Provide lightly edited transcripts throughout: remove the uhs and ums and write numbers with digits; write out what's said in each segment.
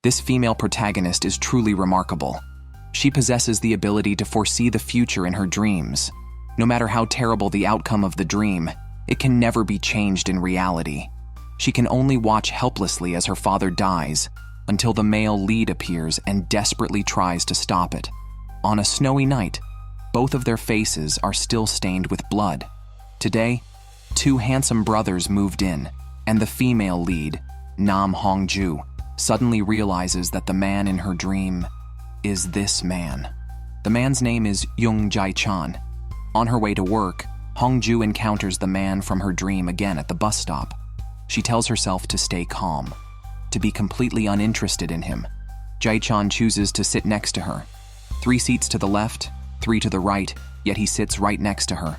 This female protagonist is truly remarkable. She possesses the ability to foresee the future in her dreams. No matter how terrible the outcome of the dream, it can never be changed in reality. She can only watch helplessly as her father dies, until the male lead appears and desperately tries to stop it. On a snowy night, both of their faces are still stained with blood. Today, two handsome brothers moved in, and the female lead, Nam Hong Joo, suddenly realizes that the man in her dream is this man. The man's name is Jung Jae Chan. On her way to work, Hong Joo encounters the man from her dream again at the bus stop. She tells herself to stay calm, to be completely uninterested in him. Jae Chan chooses to sit next to her. 3 seats to the left, 3 to the right, yet he sits right next to her.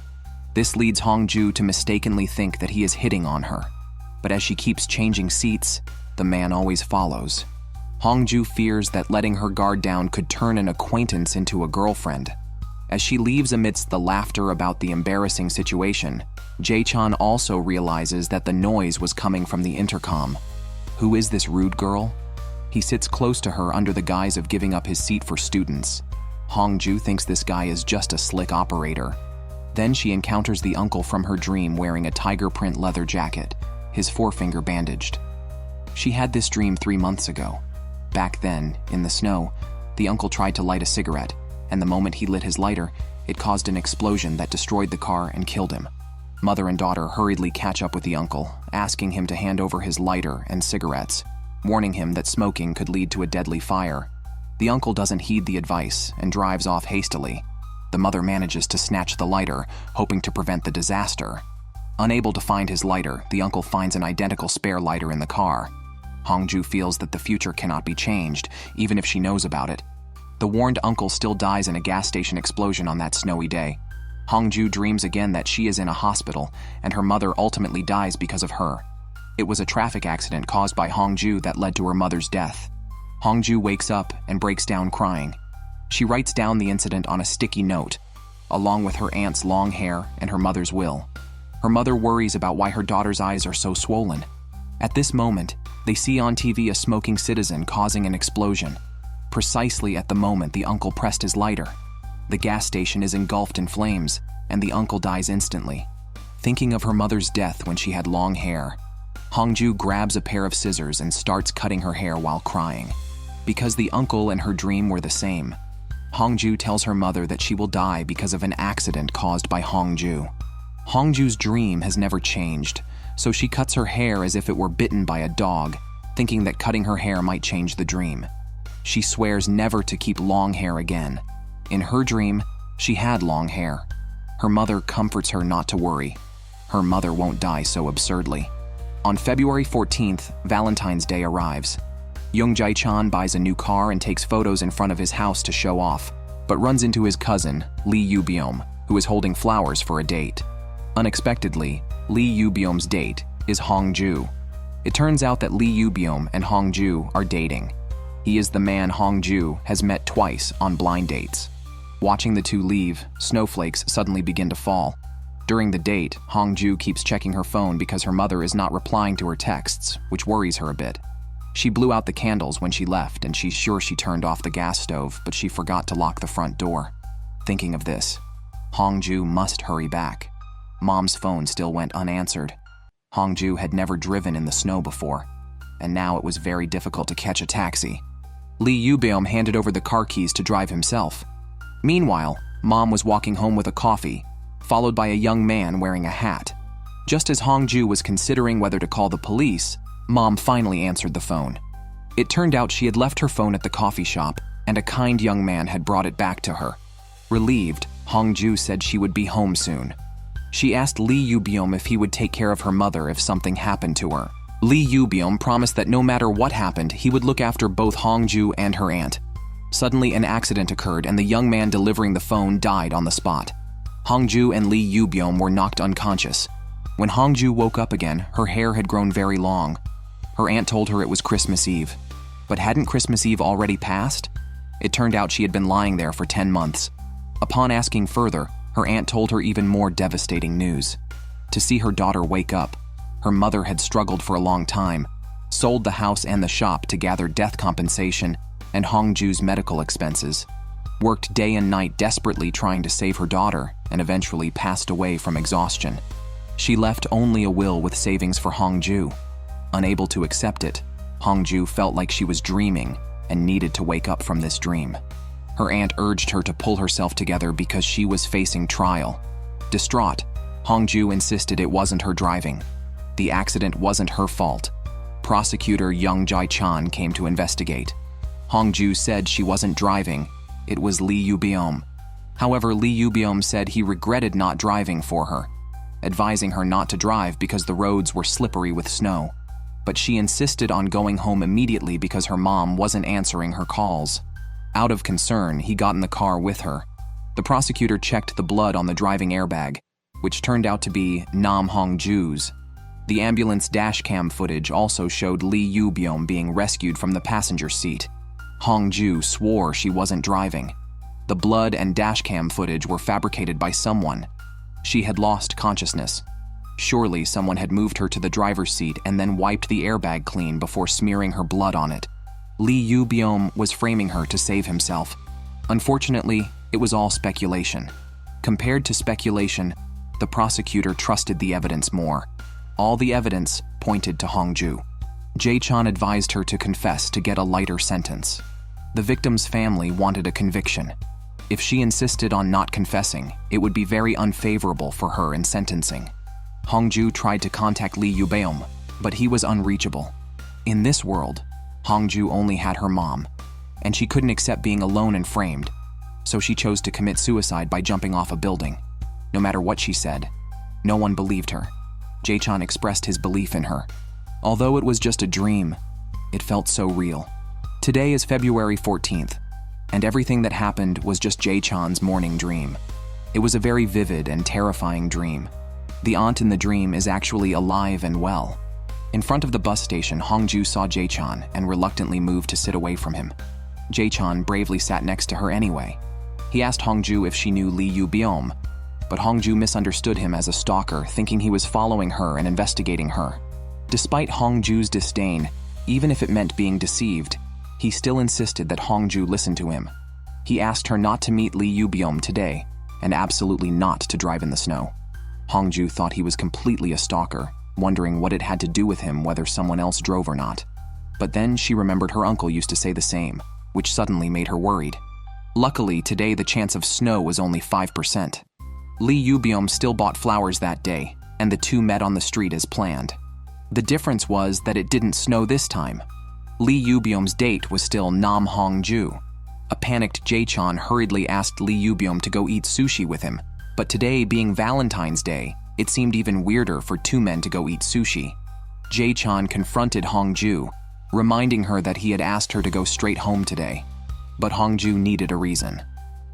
This leads Hong Joo to mistakenly think that he is hitting on her. But as she keeps changing seats, the man always follows. Hong Joo fears that letting her guard down could turn an acquaintance into a girlfriend. As she leaves amidst the laughter about the embarrassing situation, Jae Chan also realizes that the noise was coming from the intercom. Who is this rude girl? He sits close to her under the guise of giving up his seat for students. Hong Joo thinks this guy is just a slick operator. Then she encounters the uncle from her dream wearing a tiger print leather jacket, his forefinger bandaged. She had this dream 3 months ago. Back then, in the snow, the uncle tried to light a cigarette, and the moment he lit his lighter, it caused an explosion that destroyed the car and killed him. Mother and daughter hurriedly catch up with the uncle, asking him to hand over his lighter and cigarettes, warning him that smoking could lead to a deadly fire. The uncle doesn't heed the advice and drives off hastily. The mother manages to snatch the lighter, hoping to prevent the disaster. Unable to find his lighter, the uncle finds an identical spare lighter in the car. Hong Joo feels that the future cannot be changed, even if she knows about it. The warned uncle still dies in a gas station explosion on that snowy day. Hong Joo dreams again that she is in a hospital, and her mother ultimately dies because of her. It was a traffic accident caused by Hong Joo that led to her mother's death. Hong Joo wakes up and breaks down crying. She writes down the incident on a sticky note, along with her aunt's long hair and her mother's will. Her mother worries about why her daughter's eyes are so swollen. At this moment, they see on TV a smoking citizen causing an explosion. Precisely at the moment the uncle pressed his lighter. The gas station is engulfed in flames, and the uncle dies instantly. Thinking of her mother's death when she had long hair, Hong Joo grabs a pair of scissors and starts cutting her hair while crying. Because the uncle and her dream were the same, Hong Joo tells her mother that she will die because of an accident caused by Hong Joo. Hong Joo's dream has never changed, so she cuts her hair as if it were bitten by a dog, thinking that cutting her hair might change the dream. She swears never to keep long hair again. In her dream, she had long hair. Her mother comforts her not to worry. Her mother won't die so absurdly. On February 14th, Valentine's Day arrives. Jung Jae Chan buys a new car and takes photos in front of his house to show off, but runs into his cousin, Lee Byum, who is holding flowers for a date. Unexpectedly, Lee Byum's date is Hong Joo. It turns out that Lee Byum and Hong Joo are dating. He is the man Hong Joo has met twice on blind dates. Watching the two leave, snowflakes suddenly begin to fall. During the date, Hong Joo keeps checking her phone because her mother is not replying to her texts, which worries her a bit. She blew out the candles when she left, and she's sure she turned off the gas stove, but she forgot to lock the front door. Thinking of this, Hong Joo must hurry back. Mom's phone still went unanswered. Hong Joo had never driven in the snow before, and now it was very difficult to catch a taxi. Lee Byum handed over the car keys to drive himself. Meanwhile, Mom was walking home with a coffee, followed by a young man wearing a hat. Just as Hong Joo was considering whether to call the police, Mom finally answered the phone. It turned out she had left her phone at the coffee shop, and a kind young man had brought it back to her. Relieved, Hong Joo said she would be home soon. She asked Lee Byum if he would take care of her mother if something happened to her. Lee Byum promised that no matter what happened, he would look after both Hong Joo and her aunt. Suddenly, an accident occurred, and the young man delivering the phone died on the spot. Hong Joo and Lee Byum were knocked unconscious. When Hong Joo woke up again, her hair had grown very long. Her aunt told her it was Christmas Eve. But hadn't Christmas Eve already passed? It turned out she had been lying there for 10 months. Upon asking further, her aunt told her even more devastating news. To see her daughter wake up, her mother had struggled for a long time, sold the house and the shop to gather death compensation and Hong Joo's medical expenses, worked day and night desperately trying to save her daughter, and eventually passed away from exhaustion. She left only a will with savings for Hong Joo. Unable to accept it, Hong Joo felt like she was dreaming and needed to wake up from this dream. Her aunt urged her to pull herself together because she was facing trial. Distraught, Hong Joo insisted it wasn't her driving. The accident wasn't her fault. Prosecutor Jung Jae Chan came to investigate. Hong Joo said she wasn't driving. It was Lee Yoo-beom. However, Lee Yoo-beom said he regretted not driving for her, advising her not to drive because the roads were slippery with snow. But she insisted on going home immediately because her mom wasn't answering her calls. Out of concern, he got in the car with her. The prosecutor checked the blood on the driving airbag, which turned out to be Nam Hong Joo's. The ambulance dashcam footage also showed Lee Yoo-beom being rescued from the passenger seat. Hong Joo swore she wasn't driving. The blood and dashcam footage were fabricated by someone. She had lost consciousness. Surely someone had moved her to the driver's seat and then wiped the airbag clean before smearing her blood on it. Lee Yoo-beom was framing her to save himself. Unfortunately, it was all speculation. Compared to speculation, the prosecutor trusted the evidence more. All the evidence pointed to Hong Joo. Jae Chan advised her to confess to get a lighter sentence. The victim's family wanted a conviction. If she insisted on not confessing, it would be very unfavorable for her in sentencing. Hong Joo tried to contact Lee Yoo-beom, but he was unreachable. In this world, Hong Joo only had her mom, and she couldn't accept being alone and framed, so she chose to commit suicide by jumping off a building. No matter what she said, no one believed her. Jae Chan expressed his belief in her. Although it was just a dream, it felt so real. Today is February 14th, and everything that happened was just Jae Chan's morning dream. It was a very vivid and terrifying dream. The aunt in the dream is actually alive and well. In front of the bus station, Hong Joo saw Jae Chan and reluctantly moved to sit away from him. Jae Chan bravely sat next to her anyway. He asked Hong Joo if she knew Lee Yoo-beom, but Hong Joo misunderstood him as a stalker, thinking he was following her and investigating her. Despite Hong Joo's disdain, even if it meant being deceived, he still insisted that Hong Joo listen to him. He asked her not to meet Lee Yoo-beom today, and absolutely not to drive in the snow. Hong Joo thought he was completely a stalker, wondering what it had to do with him whether someone else drove or not. But then she remembered her uncle used to say the same, which suddenly made her worried. Luckily, today the chance of snow was only 5%. Lee Yoo-beom still bought flowers that day, and the two met on the street as planned. The difference was that it didn't snow this time. Lee Yoo-beom's date was still Nam Hong Joo. A panicked Jae Chan hurriedly asked Lee Yoo-beom to go eat sushi with him, but today being Valentine's Day, it seemed even weirder for two men to go eat sushi. Jae Chan confronted Hong Joo, reminding her that he had asked her to go straight home today. But Hong Joo needed a reason.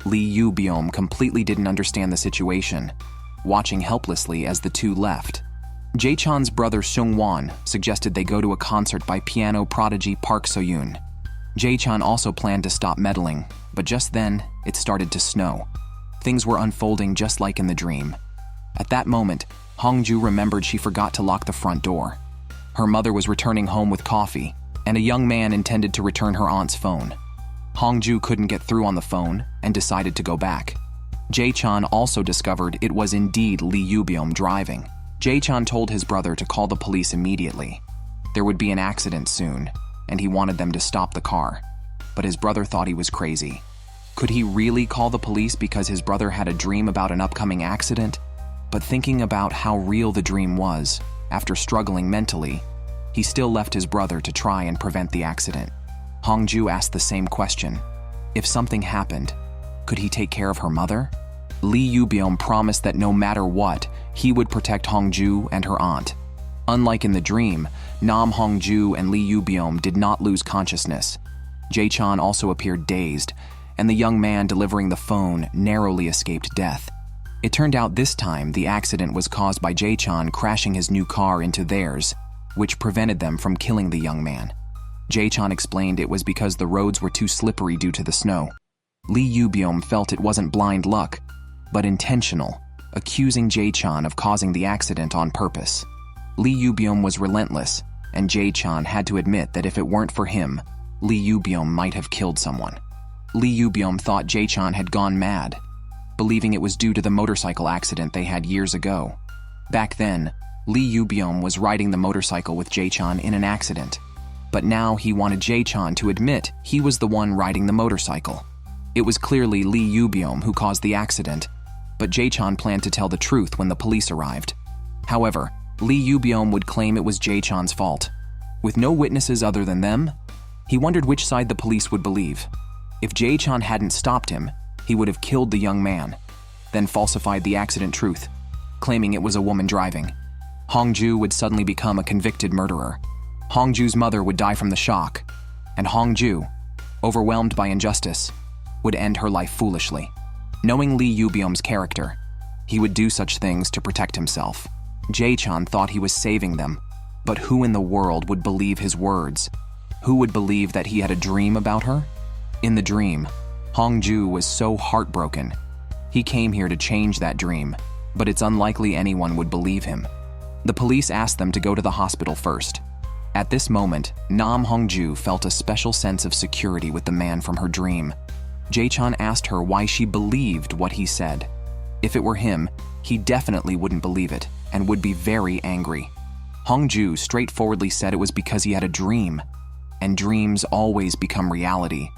Lee Yoo-beom completely didn't understand the situation, watching helplessly as the two left. Jae Chan's brother Seung-won suggested they go to a concert by piano prodigy Park So-yoon. Jae Chan also planned to stop meddling, but just then, it started to snow. Things were unfolding just like in the dream. At that moment, Hong Joo remembered she forgot to lock the front door. Her mother was returning home with coffee, and a young man intended to return her aunt's phone. Hong Joo couldn't get through on the phone and decided to go back. Jae Chan also discovered it was indeed Lee Yoo-beom driving. Jae Chan told his brother to call the police immediately. There would be an accident soon, and he wanted them to stop the car. But his brother thought he was crazy. Could he really call the police because his brother had a dream about an upcoming accident? But thinking about how real the dream was, after struggling mentally, he still left his brother to try and prevent the accident. Hong Joo asked the same question. If something happened, could he take care of her mother? Lee Yoo-beom promised that no matter what, he would protect Hong Joo and her aunt. Unlike in the dream, Nam Hong Joo and Lee Yoo-beom did not lose consciousness. Jae Chan also appeared dazed, and the young man delivering the phone narrowly escaped death. It turned out this time the accident was caused by Jae Chan crashing his new car into theirs, which prevented them from killing the young man. Jae Chan explained it was because the roads were too slippery due to the snow. Lee Yoo-beom felt it wasn't blind luck, but intentional, accusing Jae Chan of causing the accident on purpose. Lee Yoo-beom was relentless. and Jae Chan had to admit that if it weren't for him, Lee Yoo-byum might have killed someone. Lee Yoo-byum thought Jae Chan had gone mad, believing it was due to the motorcycle accident they had years ago. Back then, Lee Yoo-byum was riding the motorcycle with Jae Chan in an accident, but now he wanted Jae Chan to admit he was the one riding the motorcycle. It was clearly Lee Yoo-byum who caused the accident, but Jae Chan planned to tell the truth when the police arrived. However, Lee Yoo-byum would claim it was Jae Chan's fault. With no witnesses other than them, he wondered which side the police would believe. If Jae Chan hadn't stopped him, he would have killed the young man, then falsified the accident truth, claiming it was a woman driving. Hong Joo would suddenly become a convicted murderer. Hong Joo's mother would die from the shock, and Hong Joo, overwhelmed by injustice, would end her life foolishly. Knowing Lee Yoo-byum's character, he would do such things to protect himself. Jae Chan thought he was saving them, but who in the world would believe his words? Who would believe that he had a dream about her? In the dream, Hong Joo was so heartbroken. He came here to change that dream, but it's unlikely anyone would believe him. The police asked them to go to the hospital first. At this moment, Nam Hong Joo felt a special sense of security with the man from her dream. Jae Chan asked her why she believed what he said. If it were him, he definitely wouldn't believe it and would be very angry. Hong Joo straightforwardly said it was because he had a dream, and dreams always become reality,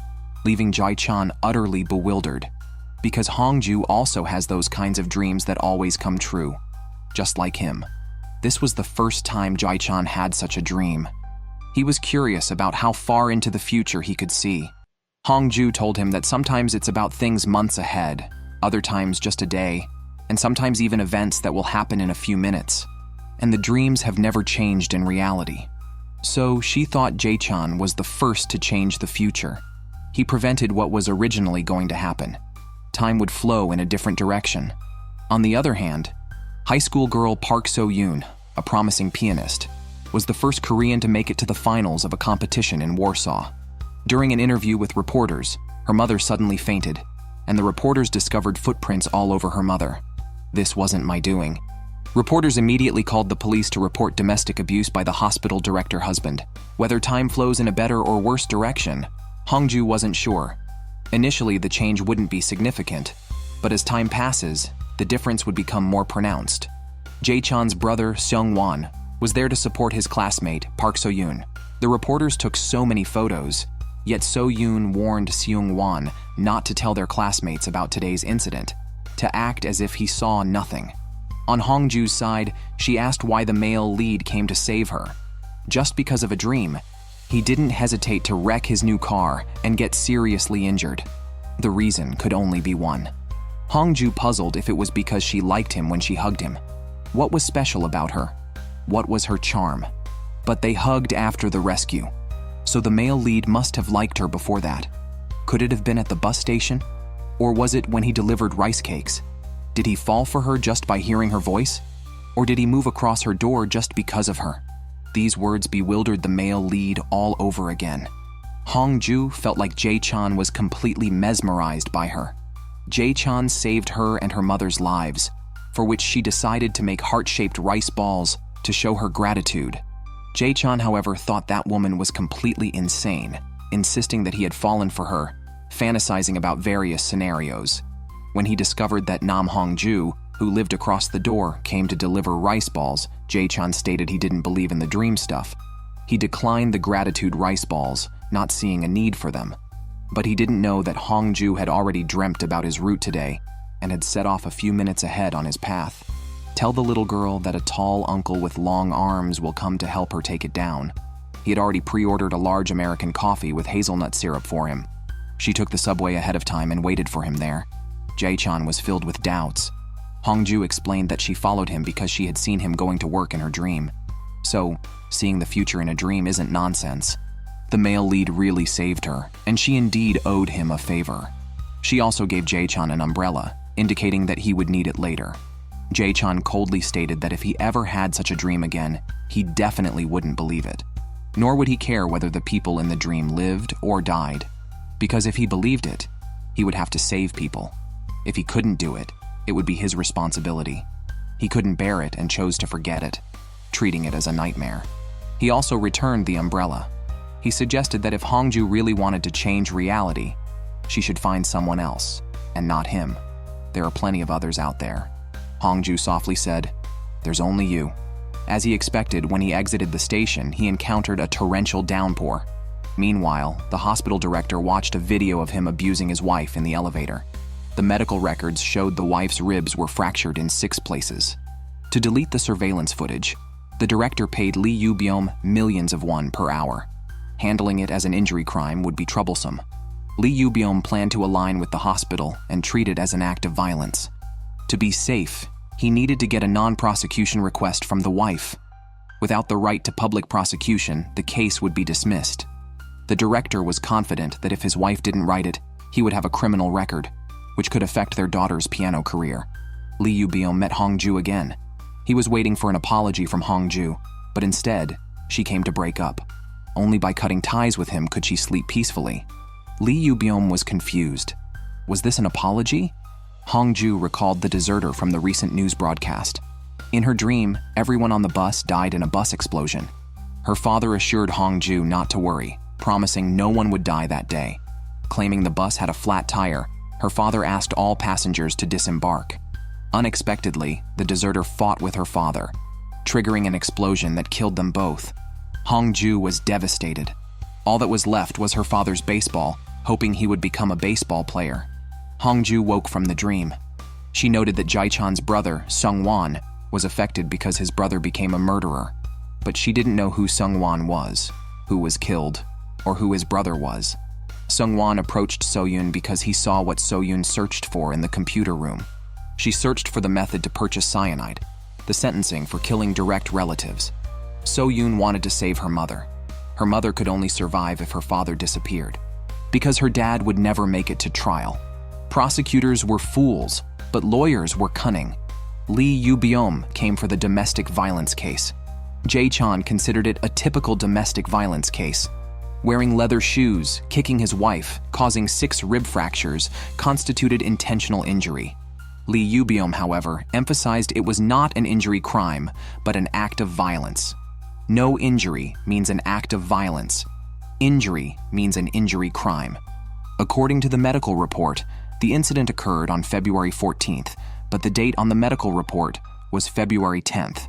leaving Jae Chan utterly bewildered, because Hong Joo also has those kinds of dreams that always come true, just like him. This was the first time Jae Chan had such a dream. He was curious about how far into the future he could see. Hong Joo told him that sometimes it's about things months ahead, other times just a day, and sometimes even events that will happen in a few minutes. And the dreams have never changed in reality. So she thought Jae Chan was the first to change the future. He prevented what was originally going to happen. Time would flow in a different direction. On the other hand, high school girl Park So-yoon, a promising pianist, was the first Korean to make it to the finals of a competition in Warsaw. During an interview with reporters, her mother suddenly fainted, and the reporters discovered footprints all over her mother. This wasn't my doing. Reporters immediately called the police to report domestic abuse by the hospital director husband. Whether time flows in a better or worse direction, Hong Joo wasn't sure. Initially, the change wouldn't be significant, but as time passes, the difference would become more pronounced. Jae Chan's brother, Seung-won, was there to support his classmate, Park So-yoon. The reporters took so many photos, yet So-yoon warned Seung-won not to tell their classmates about today's incident, to act as if he saw nothing. On Hong Joo's side, she asked why the male lead came to save her. Just because of a dream, he didn't hesitate to wreck his new car and get seriously injured. The reason could only be one. Hong Joo puzzled if it was because she liked him when she hugged him. What was special about her? What was her charm? But they hugged after the rescue, so the male lead must have liked her before that. Could it have been at the bus station? Or was it when he delivered rice cakes? Did he fall for her just by hearing her voice? Or did he move across her door just because of her? These words bewildered the male lead all over again. Hong Joo felt like Jae Chan was completely mesmerized by her. Jae Chan saved her and her mother's lives, for which she decided to make heart-shaped rice balls to show her gratitude. Jae Chan, however, thought that woman was completely insane, insisting that he had fallen for her, fantasizing about various scenarios. When he discovered that Nam Hong Joo, who lived across the door, came to deliver rice balls, Jae Chan stated he didn't believe in the dream stuff. He declined the gratitude rice balls, not seeing a need for them. But he didn't know that Hong Joo had already dreamt about his route today and had set off a few minutes ahead on his path. Tell the little girl that a tall uncle with long arms will come to help her take it down. He had already pre-ordered a large American coffee with hazelnut syrup for him. She took the subway ahead of time and waited for him there. Jae Chan was filled with doubts. Hong Joo explained that she followed him because she had seen him going to work in her dream. So, seeing the future in a dream isn't nonsense. The male lead really saved her, and she indeed owed him a favor. She also gave Jae Chan an umbrella, indicating that he would need it later. Jae Chan coldly stated that if he ever had such a dream again, he definitely wouldn't believe it. Nor would he care whether the people in the dream lived or died, because if he believed it, he would have to save people. If he couldn't do it, it would be his responsibility. He couldn't bear it and chose to forget it, treating it as a nightmare. He also returned the umbrella. He suggested that if Hong Joo really wanted to change reality, she should find someone else, and not him. There are plenty of others out there. Hong Joo softly said, "There's only you." As he expected, when he exited the station, he encountered a torrential downpour. Meanwhile, the hospital director watched a video of him abusing his wife in the elevator. The medical records showed the wife's ribs were fractured in 6 places. To delete the surveillance footage, the director paid Lee Yoo-byum millions of won per hour. Handling it as an injury crime would be troublesome. Lee Yoo-byum planned to align with the hospital and treat it as an act of violence. To be safe, he needed to get a non-prosecution request from the wife. Without the right to public prosecution, the case would be dismissed. The director was confident that if his wife didn't write it, he would have a criminal record, which could affect their daughter's piano career. Lee Yoo-byum met Hong Joo again. He was waiting for an apology from Hong Joo, but instead, she came to break up. Only by cutting ties with him could she sleep peacefully. Lee Yoo-byum was confused. Was this an apology? Hong Joo recalled the deserter from the recent news broadcast. In her dream, everyone on the bus died in a bus explosion. Her father assured Hong Joo not to worry, promising no one would die that day. Claiming the bus had a flat tire, her father asked all passengers to disembark. Unexpectedly, the deserter fought with her father, triggering an explosion that killed them both. Hong Joo was devastated. All that was left was her father's baseball, hoping he would become a baseball player. Hong Joo woke from the dream. She noted that Jae Chan's brother, Sung-won, was affected because his brother became a murderer. But she didn't know who Sung-won was, who was killed, or who his brother was. Sung-won approached So-yoon because he saw what So-yoon searched for in the computer room. She searched for the method to purchase cyanide, the sentencing for killing direct relatives. So-yoon wanted to save her mother. Her mother could only survive if her father disappeared, because her dad would never make it to trial. Prosecutors were fools, but lawyers were cunning. Lee Yoo-byum came for the domestic violence case. Jae Chan considered it a typical domestic violence case. Wearing leather shoes, kicking his wife, causing 6 rib fractures, constituted intentional injury. Lee Yoo-byum, however, emphasized it was not an injury crime, but an act of violence. No injury means an act of violence. Injury means an injury crime. According to the medical report, the incident occurred on February 14th, but the date on the medical report was February 10th.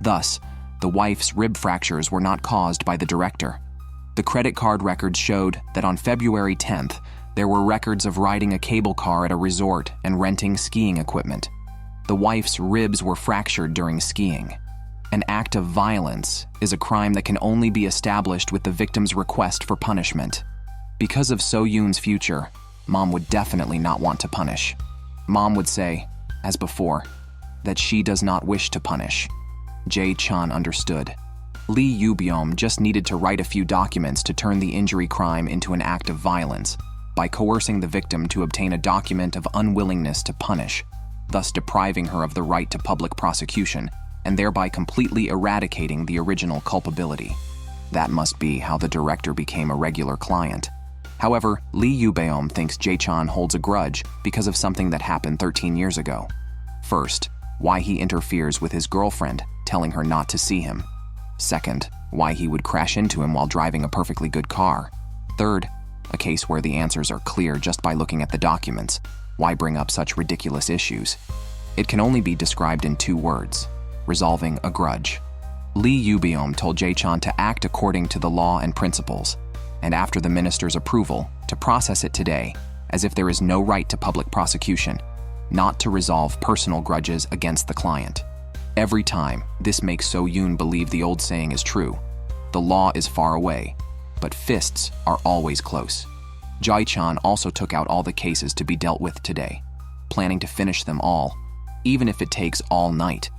Thus, the wife's rib fractures were not caused by the director. The credit card records showed that on February 10th, there were records of riding a cable car at a resort and renting skiing equipment. The wife's ribs were fractured during skiing. An act of violence is a crime that can only be established with the victim's request for punishment. Because of So-yoon's future, Mom would definitely not want to punish. Mom would say, as before, that she does not wish to punish. Jae Chan understood. Lee Yoo-byum just needed to write a few documents to turn the injury crime into an act of violence by coercing the victim to obtain a document of unwillingness to punish, thus depriving her of the right to public prosecution and thereby completely eradicating the original culpability. That must be how the director became a regular client. However, Lee Yoo-byum thinks Jae Chan holds a grudge because of something that happened 13 years ago. First, why he interferes with his girlfriend, telling her not to see him. Second, why he would crash into him while driving a perfectly good car. Third, a case where the answers are clear just by looking at the documents. Why bring up such ridiculous issues? It can only be described in 2 words: resolving a grudge. Lee Yoo-byum told Jae Chan to act according to the law and principles, and after the minister's approval, to process it today, as if there is no right to public prosecution, not to resolve personal grudges against the client. Every time, this makes So-yoon believe the old saying is true: the law is far away, but fists are always close. Jae Chan also took out all the cases to be dealt with today, planning to finish them all, even if it takes all night,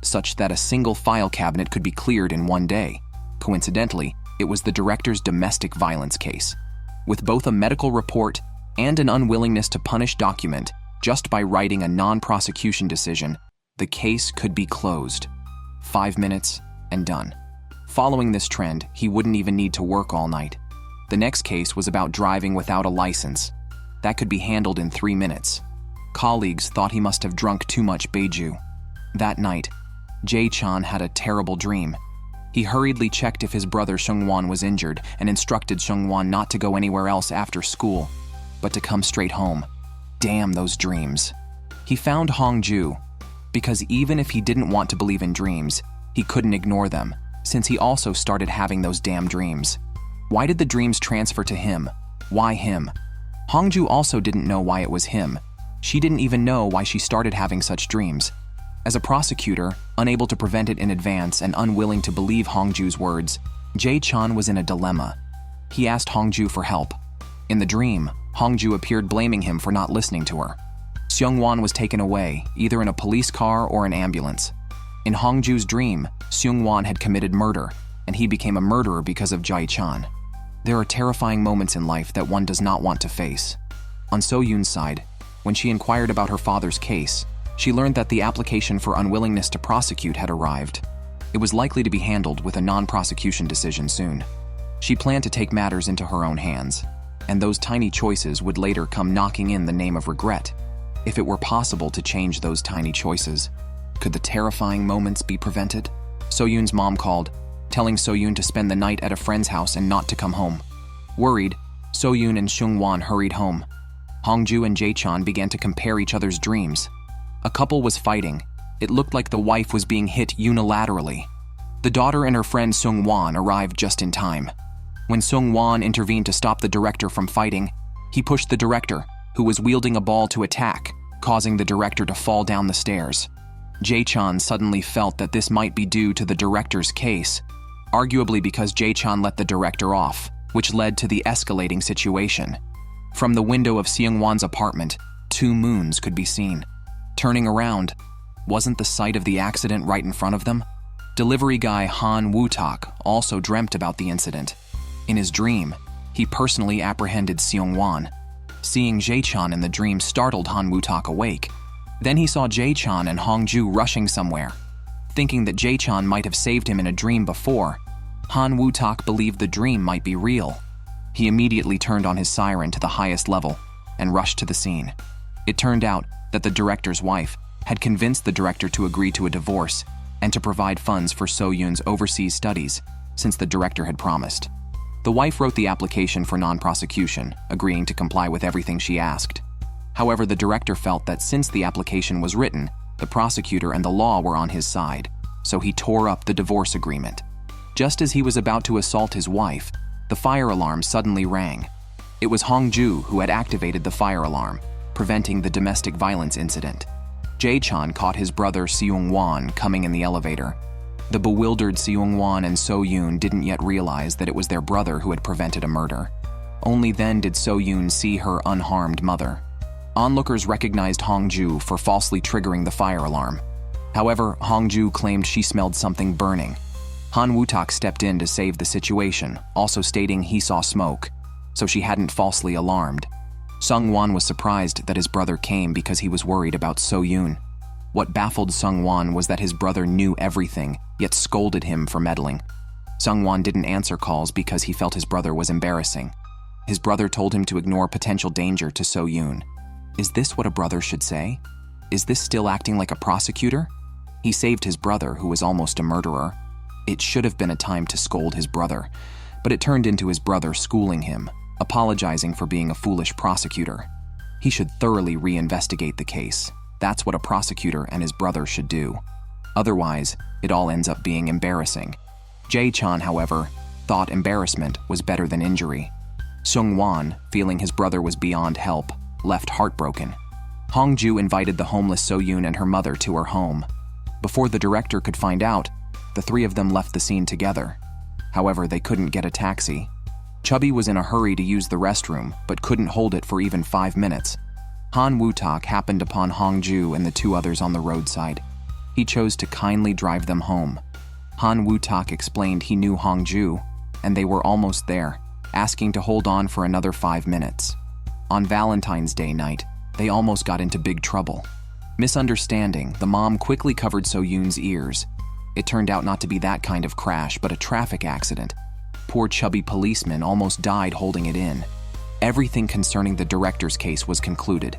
such that a single file cabinet could be cleared in one day. Coincidentally, it was the director's domestic violence case. With both a medical report and an unwillingness to punish document, just by writing a non-prosecution decision, the case could be closed. 5 minutes and done. Following this trend, he wouldn't even need to work all night. The next case was about driving without a license. That could be handled in 3 minutes. Colleagues thought he must have drunk too much beiju. That night, Jae Chan had a terrible dream. He hurriedly checked if his brother Seung-won was injured and instructed Seung-won not to go anywhere else after school, but to come straight home. Damn those dreams. He found Hong Joo, because even if he didn't want to believe in dreams, he couldn't ignore them, since he also started having those damn dreams. Why did the dreams transfer to him? Why him? Hong Joo also didn't know why it was him. She didn't even know why she started having such dreams. As a prosecutor, unable to prevent it in advance and unwilling to believe Hong Joo's words, Jae Chan was in a dilemma. He asked Hong Joo for help. In the dream, Hong Joo appeared blaming him for not listening to her. Seung-won was taken away, either in a police car or an ambulance. In Hong Joo's dream, Seung-won had committed murder, and he became a murderer because of Jae Chan. There are terrifying moments in life that one does not want to face. On So-yoon's side, when she inquired about her father's case, she learned that the application for unwillingness to prosecute had arrived. It was likely to be handled with a non-prosecution decision soon. She planned to take matters into her own hands, and those tiny choices would later come knocking in the name of regret. If it were possible to change those tiny choices, could the terrifying moments be prevented? So-yoon's mom called, telling So-yoon to spend the night at a friend's house and not to come home. Worried, So-yoon and Seung-won hurried home. Hong Joo and Jae Chan began to compare each other's dreams. A couple was fighting. It looked like the wife was being hit unilaterally. The daughter and her friend Seung-won arrived just in time. When Seung-won intervened to stop the director from fighting, he pushed the director, who was wielding a ball, to attack, causing the director to fall down the stairs. Jae Chan suddenly felt that this might be due to the director's case, arguably because Jae Chan let the director off, which led to the escalating situation. From the window of Seung-won's apartment, 2 moons could be seen. Turning around, wasn't the site of the accident right in front of them? Delivery guy Han Woo-tak also dreamt about the incident. In his dream, he personally apprehended Seung-won. Seeing Jae Chan in the dream startled Han Woo-tak awake. Then he saw Jae Chan and Hong Joo rushing somewhere. Thinking that Jae Chan might have saved him in a dream before, Han Woo-tak believed the dream might be real. He immediately turned on his siren to the highest level and rushed to the scene. It turned out that the director's wife had convinced the director to agree to a divorce and to provide funds for So-yoon's overseas studies, since the director had promised. The wife wrote the application for non-prosecution, agreeing to comply with everything she asked. However, the director felt that since the application was written, the prosecutor and the law were on his side, so he tore up the divorce agreement. Just as he was about to assault his wife, the fire alarm suddenly rang. It was Hong Joo who had activated the fire alarm, preventing the domestic violence incident. Jae Chan caught his brother Seung-won coming in the elevator. The bewildered Seung-won and So-yoon didn't yet realize that it was their brother who had prevented a murder. Only then did So-yoon see her unharmed mother. Onlookers recognized Hong Joo for falsely triggering the fire alarm. However, Hong Joo claimed she smelled something burning. Han Woo-tak stepped in to save the situation, also stating he saw smoke, so she hadn't falsely alarmed. Seung-won was surprised that his brother came because he was worried about So-yoon. What baffled Seung-won was that his brother knew everything, yet scolded him for meddling. Seung-won didn't answer calls because he felt his brother was embarrassing. His brother told him to ignore potential danger to So-yoon. Is this what a brother should say? Is this still acting like a prosecutor? He saved his brother, who was almost a murderer. It should have been a time to scold his brother, but it turned into his brother schooling him, apologizing for being a foolish prosecutor. He should thoroughly reinvestigate the case. That's what a prosecutor and his brother should do. Otherwise, it all ends up being embarrassing. Jae Chan, however, thought embarrassment was better than injury. Seung-won, feeling his brother was beyond help, left heartbroken. Hong Joo invited the homeless So-yoon and her mother to her home. Before the director could find out, the 3 of them left the scene together. However, they couldn't get a taxi. Chubby was in a hurry to use the restroom, but couldn't hold it for even 5 minutes. Han Woo-tak happened upon Hong Joo and the 2 others on the roadside. He chose to kindly drive them home. Han Woo-tak explained he knew Hong Joo, and they were almost there, asking to hold on for another 5 minutes. On Valentine's Day night, they almost got into big trouble. Misunderstanding, the mom quickly covered So-yoon's ears. It turned out not to be that kind of crash, but a traffic accident. Poor chubby policeman almost died holding it in. Everything concerning the director's case was concluded.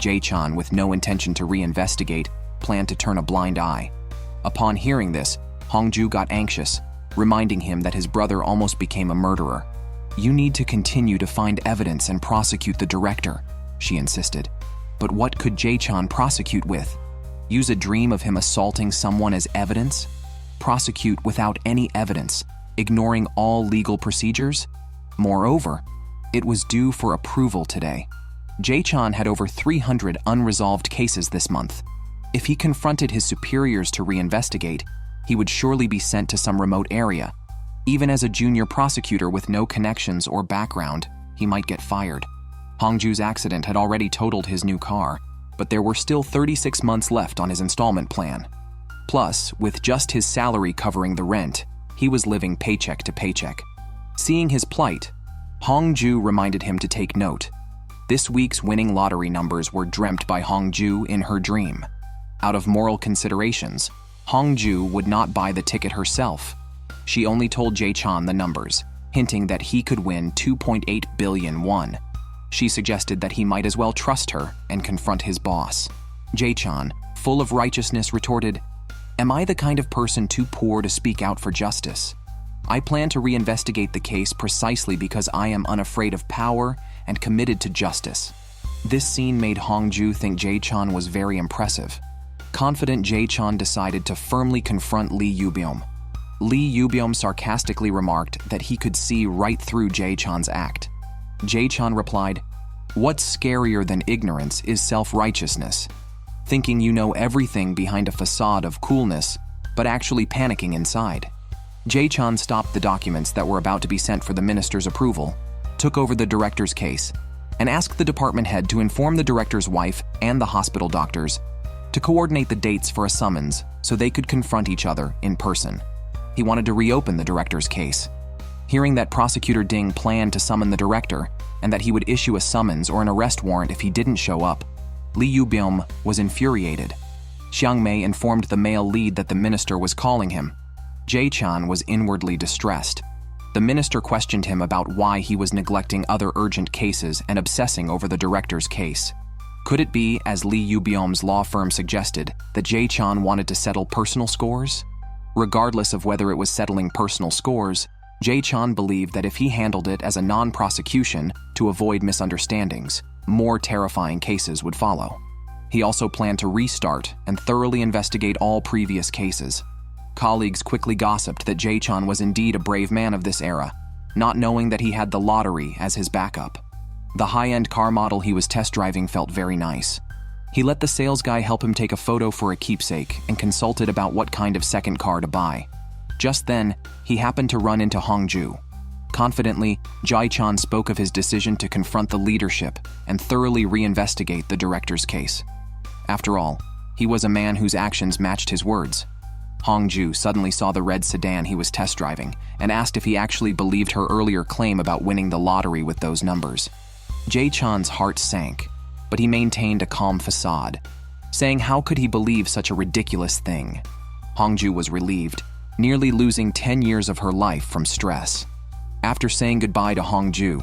Jae Chan, with no intention to reinvestigate, planned to turn a blind eye. Upon hearing this, Hong Joo got anxious, reminding him that his brother almost became a murderer. "You need to continue to find evidence and prosecute the director," she insisted. But what could Jae Chan prosecute with? Use a dream of him assaulting someone as evidence? Prosecute without any evidence, ignoring all legal procedures? Moreover, it was due for approval today. Jae Chan had over 300 unresolved cases this month. If he confronted his superiors to reinvestigate, he would surely be sent to some remote area. Even as a junior prosecutor with no connections or background, he might get fired. Hong Joo's accident had already totaled his new car, but there were still 36 months left on his installment plan. Plus, with just his salary covering the rent, he was living paycheck to paycheck. Seeing his plight, Hong Joo reminded him to take note. This week's winning lottery numbers were dreamt by Hong Joo in her dream. Out of moral considerations, Hong Joo would not buy the ticket herself. She only told Jae Chan the numbers, hinting that he could win 2.8 billion won. She suggested that he might as well trust her and confront his boss. Jae Chan, full of righteousness, retorted, "Am I the kind of person too poor to speak out for justice? I plan to reinvestigate the case precisely because I am unafraid of power and committed to justice." This scene made Hong Joo think Jae Chan was very impressive. Confident, Jae Chan decided to firmly confront Lee Yubyom. Lee Yubyom sarcastically remarked that he could see right through Jae Chan's act. Jae Chan replied, "What's scarier than ignorance is self-righteousness. Thinking you know everything behind a facade of coolness, but actually panicking inside." Jae Chan stopped the documents that were about to be sent for the minister's approval, took over the director's case, and asked the department head to inform the director's wife and the hospital doctors to coordinate the dates for a summons so they could confront each other in person. He wanted to reopen the director's case. Hearing that Prosecutor Ding planned to summon the director and that he would issue a summons or an arrest warrant if he didn't show up, Lee Yubyom was infuriated. Xiang Mei informed the male lead that the minister was calling him. Jae Chan was inwardly distressed. The minister questioned him about why he was neglecting other urgent cases and obsessing over the director's case. Could it be, as Lee Yubyom's law firm suggested, that Jae Chan wanted to settle personal scores? Regardless of whether it was settling personal scores, Jae Chan believed that if he handled it as a non-prosecution to avoid misunderstandings, more terrifying cases would follow. He also planned to restart and thoroughly investigate all previous cases. Colleagues quickly gossiped that Jae Chan was indeed a brave man of this era, not knowing that he had the lottery as his backup. The high-end car model he was test driving felt very nice. He let the sales guy help him take a photo for a keepsake and consulted about what kind of second car to buy. Just then, he happened to run into Hong Joo. Confidently, Jae Chan spoke of his decision to confront the leadership and thoroughly reinvestigate the director's case. After all, he was a man whose actions matched his words. Hong Joo suddenly saw the red sedan he was test driving and asked if he actually believed her earlier claim about winning the lottery with those numbers. Jae Chan's heart sank, but he maintained a calm facade, saying how could he believe such a ridiculous thing? Hong Joo was relieved, nearly losing 10 years of her life from stress. After saying goodbye to Hong Joo,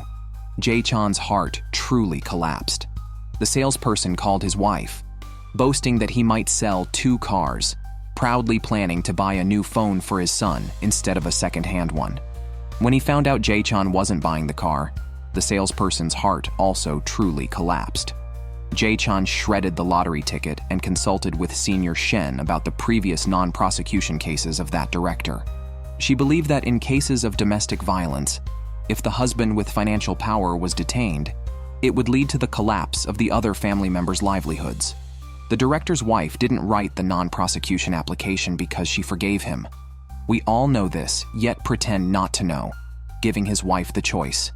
Jae Chan's heart truly collapsed. The salesperson called his wife, boasting that he might sell 2 cars, proudly planning to buy a new phone for his son instead of a second-hand one. When he found out Jae Chan wasn't buying the car, the salesperson's heart also truly collapsed. Jae Chan shredded the lottery ticket and consulted with Senior Shen about the previous non-prosecution cases of that director. She believed that in cases of domestic violence, if the husband with financial power was detained, it would lead to the collapse of the other family members' livelihoods. The director's wife didn't write the non-prosecution application because she forgave him. We all know this, yet pretend not to know, giving his wife the choice.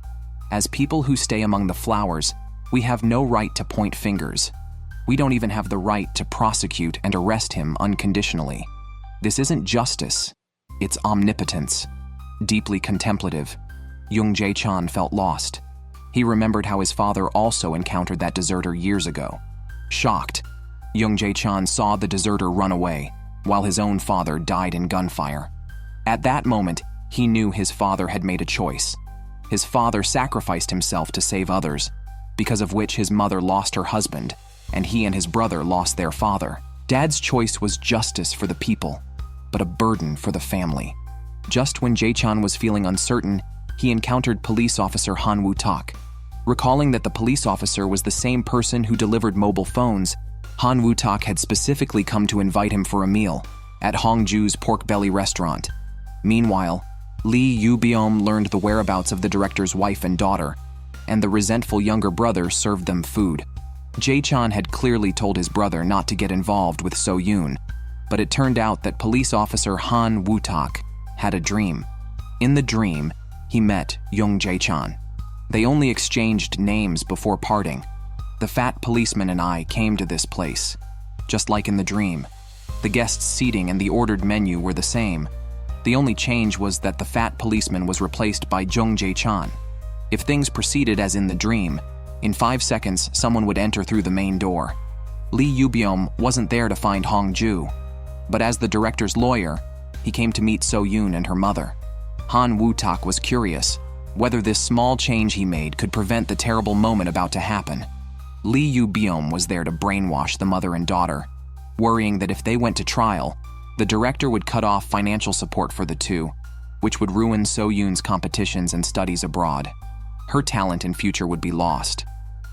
As people who stay among the flowers, we have no right to point fingers. We don't even have the right to prosecute and arrest him unconditionally. This isn't justice, it's omnipotence. Deeply contemplative, Jung Jae Chan felt lost. He remembered how his father also encountered that deserter years ago. Shocked, Jung Jae Chan saw the deserter run away, while his own father died in gunfire. At that moment, he knew his father had made a choice. His father sacrificed himself to save others, because of which his mother lost her husband, and he and his brother lost their father. Dad's choice was justice for the people, but a burden for the family. Just when Jae Chan was feeling uncertain, he encountered police officer Han Woo-tak. Recalling that the police officer was the same person who delivered mobile phones, Han Woo-tak had specifically come to invite him for a meal at Hong Joo's pork belly restaurant. Meanwhile, Lee Yoo-byum learned the whereabouts of the director's wife and daughter, and the resentful younger brother served them food. Jae Chan had clearly told his brother not to get involved with So-yoon, but it turned out that police officer Han Woo-tak had a dream. In the dream, he met Jung Jae Chan. They only exchanged names before parting. The fat policeman and I came to this place, just like in the dream. The guests' seating and the ordered menu were the same. The only change was that the fat policeman was replaced by Jung Jae Chan. If things proceeded as in the dream, in 5 seconds someone would enter through the main door. Lee Yoo-byum wasn't there to find Hong Joo, but as the director's lawyer, he came to meet So-yoon and her mother. Han Woo-tak was curious whether this small change he made could prevent the terrible moment about to happen. Lee Yoo-byum was there to brainwash the mother and daughter, worrying that if they went to trial, the director would cut off financial support for the two, which would ruin So-yoon's competitions and studies abroad. Her talent and future would be lost.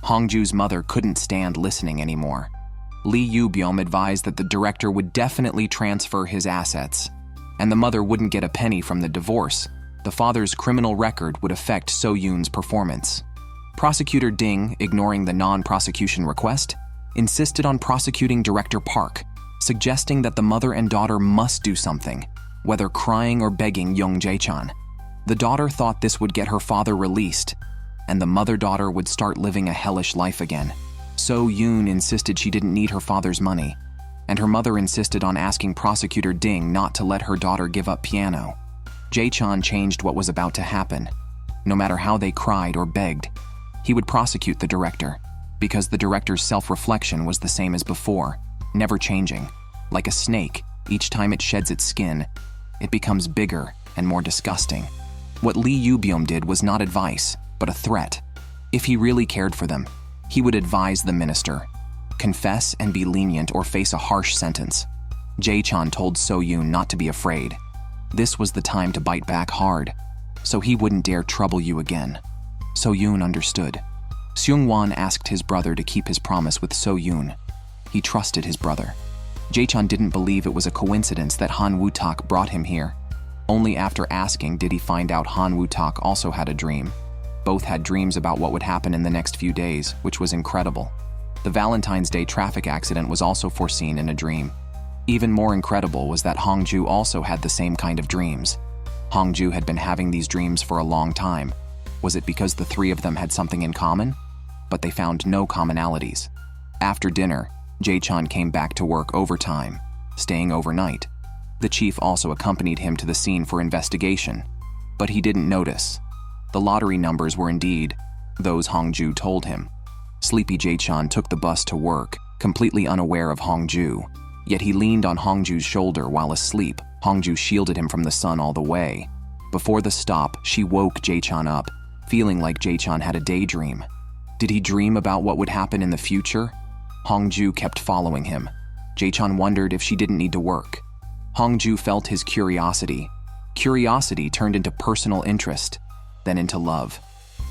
Hong Joo's mother couldn't stand listening anymore. Lee Yoo-byum advised that the director would definitely transfer his assets, and the mother wouldn't get a penny from the divorce. The father's criminal record would affect So-yoon's performance. Prosecutor Ding, ignoring the non-prosecution request, insisted on prosecuting Director Park, suggesting that the mother and daughter must do something, whether crying or begging Jung Jae Chan. The daughter thought this would get her father released, and the mother-daughter would start living a hellish life again. So-yoon insisted she didn't need her father's money, and her mother insisted on asking Prosecutor Ding not to let her daughter give up piano. Jae Chan changed what was about to happen. No matter how they cried or begged, he would prosecute the director, because the director's self-reflection was the same as before, never changing. Like a snake, each time it sheds its skin, it becomes bigger and more disgusting. What Lee Yoo-byum did was not advice, but a threat. If he really cared for them, he would advise the minister, confess and be lenient or face a harsh sentence. Jae Chan told So-yoon not to be afraid. This was the time to bite back hard, so he wouldn't dare trouble you again. So-yoon understood. Seung-won asked his brother to keep his promise with So-yoon. He trusted his brother. Jae Chan didn't believe it was a coincidence that Han Woo-tak brought him here. Only after asking did he find out Han Woo-tak also had a dream. Both had dreams about what would happen in the next few days, which was incredible. The Valentine's Day traffic accident was also foreseen in a dream. Even more incredible was that Hong Joo also had the same kind of dreams. Hong Joo had been having these dreams for a long time. Was it because the three of them had something in common? But they found no commonalities. After dinner, Jae Chan came back to work overtime, staying overnight. The chief also accompanied him to the scene for investigation, but he didn't notice. The lottery numbers were indeed those Hong Joo told him. Sleepy Jae Chan took the bus to work, completely unaware of Hong Joo. Yet he leaned on Hong Joo's shoulder while asleep. Hong Joo shielded him from the sun all the way. Before the stop, she woke Jae Chan up, feeling like Jae Chan had a daydream. Did he dream about what would happen in the future? Hong Joo kept following him. Jae Chan wondered if she didn't need to work. Hong Joo felt his curiosity. Curiosity turned into personal interest, then into love.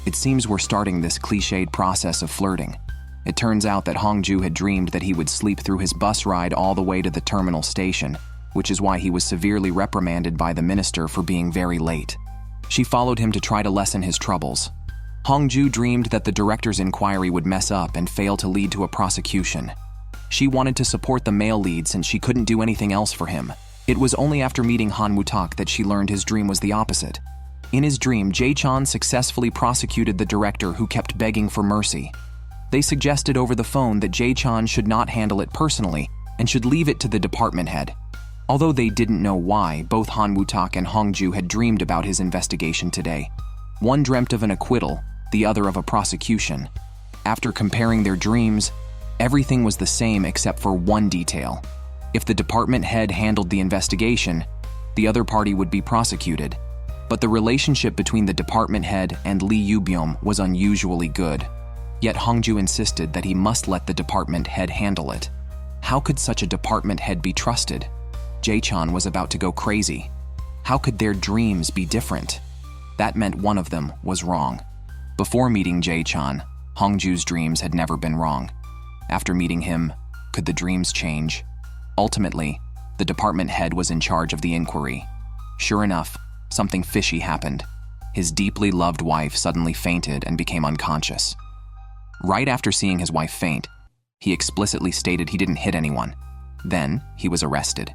It seems we're starting this cliched process of flirting. It turns out that Hong Joo had dreamed that he would sleep through his bus ride all the way to the terminal station, which is why he was severely reprimanded by the minister for being very late. She followed him to try to lessen his troubles. Hong Joo dreamed that the director's inquiry would mess up and fail to lead to a prosecution. She wanted to support the male lead since she couldn't do anything else for him. It was only after meeting Han Woo-tak that she learned his dream was the opposite. In his dream, Jae Chan successfully prosecuted the director who kept begging for mercy. They suggested over the phone that Jae Chan should not handle it personally and should leave it to the department head. Although they didn't know why, both Han Woo-tak and Hong Joo had dreamed about his investigation today. One dreamt of an acquittal, the other of a prosecution. After comparing their dreams, everything was the same except for one detail. If the department head handled the investigation, the other party would be prosecuted. But the relationship between the department head and Lee Yoo-byum was unusually good. Yet Hong Joo insisted that he must let the department head handle it. How could such a department head be trusted? Jae Chan was about to go crazy. How could their dreams be different? That meant one of them was wrong. Before meeting Jae Chan, Hong Joo's dreams had never been wrong. After meeting him, could the dreams change? Ultimately, the department head was in charge of the inquiry. Sure enough, something fishy happened. His deeply loved wife suddenly fainted and became unconscious. Right after seeing his wife faint, he explicitly stated he didn't hit anyone. Then, he was arrested.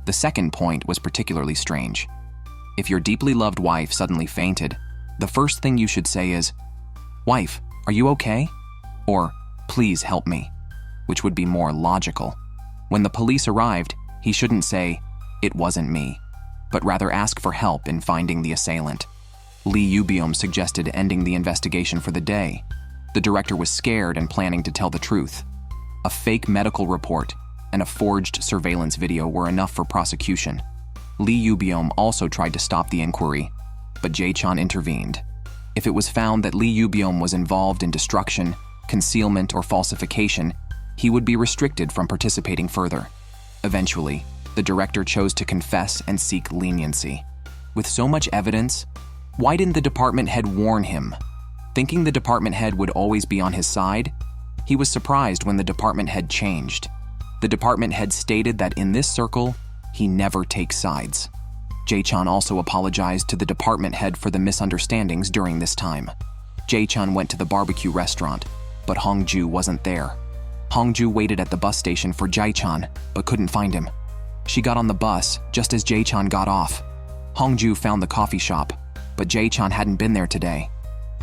The second point was particularly strange. If your deeply loved wife suddenly fainted, the first thing you should say is, "Wife, are you okay?" Or, "Please help me," which would be more logical. When the police arrived, he shouldn't say, "It wasn't me," but rather ask for help in finding the assailant. Lee Jong suggested ending the investigation for the day. The director was scared and planning to tell the truth. A fake medical report and a forged surveillance video were enough for prosecution. Lee Jong also tried to stop the inquiry, but Jae Chan intervened. If it was found that Lee Jong was involved in destruction, concealment, or falsification, he would be restricted from participating further. Eventually, the director chose to confess and seek leniency. With so much evidence, why didn't the department head warn him? Thinking the department head would always be on his side, he was surprised when the department head changed. The department head stated that in this circle, he never takes sides. Jae Chan also apologized to the department head for the misunderstandings during this time. Jae Chan went to the barbecue restaurant, but Hong Joo wasn't there. Hong Joo waited at the bus station for Jae Chan, but couldn't find him. She got on the bus just as Jae Chan got off. Hong Joo found the coffee shop, but Jae Chan hadn't been there today.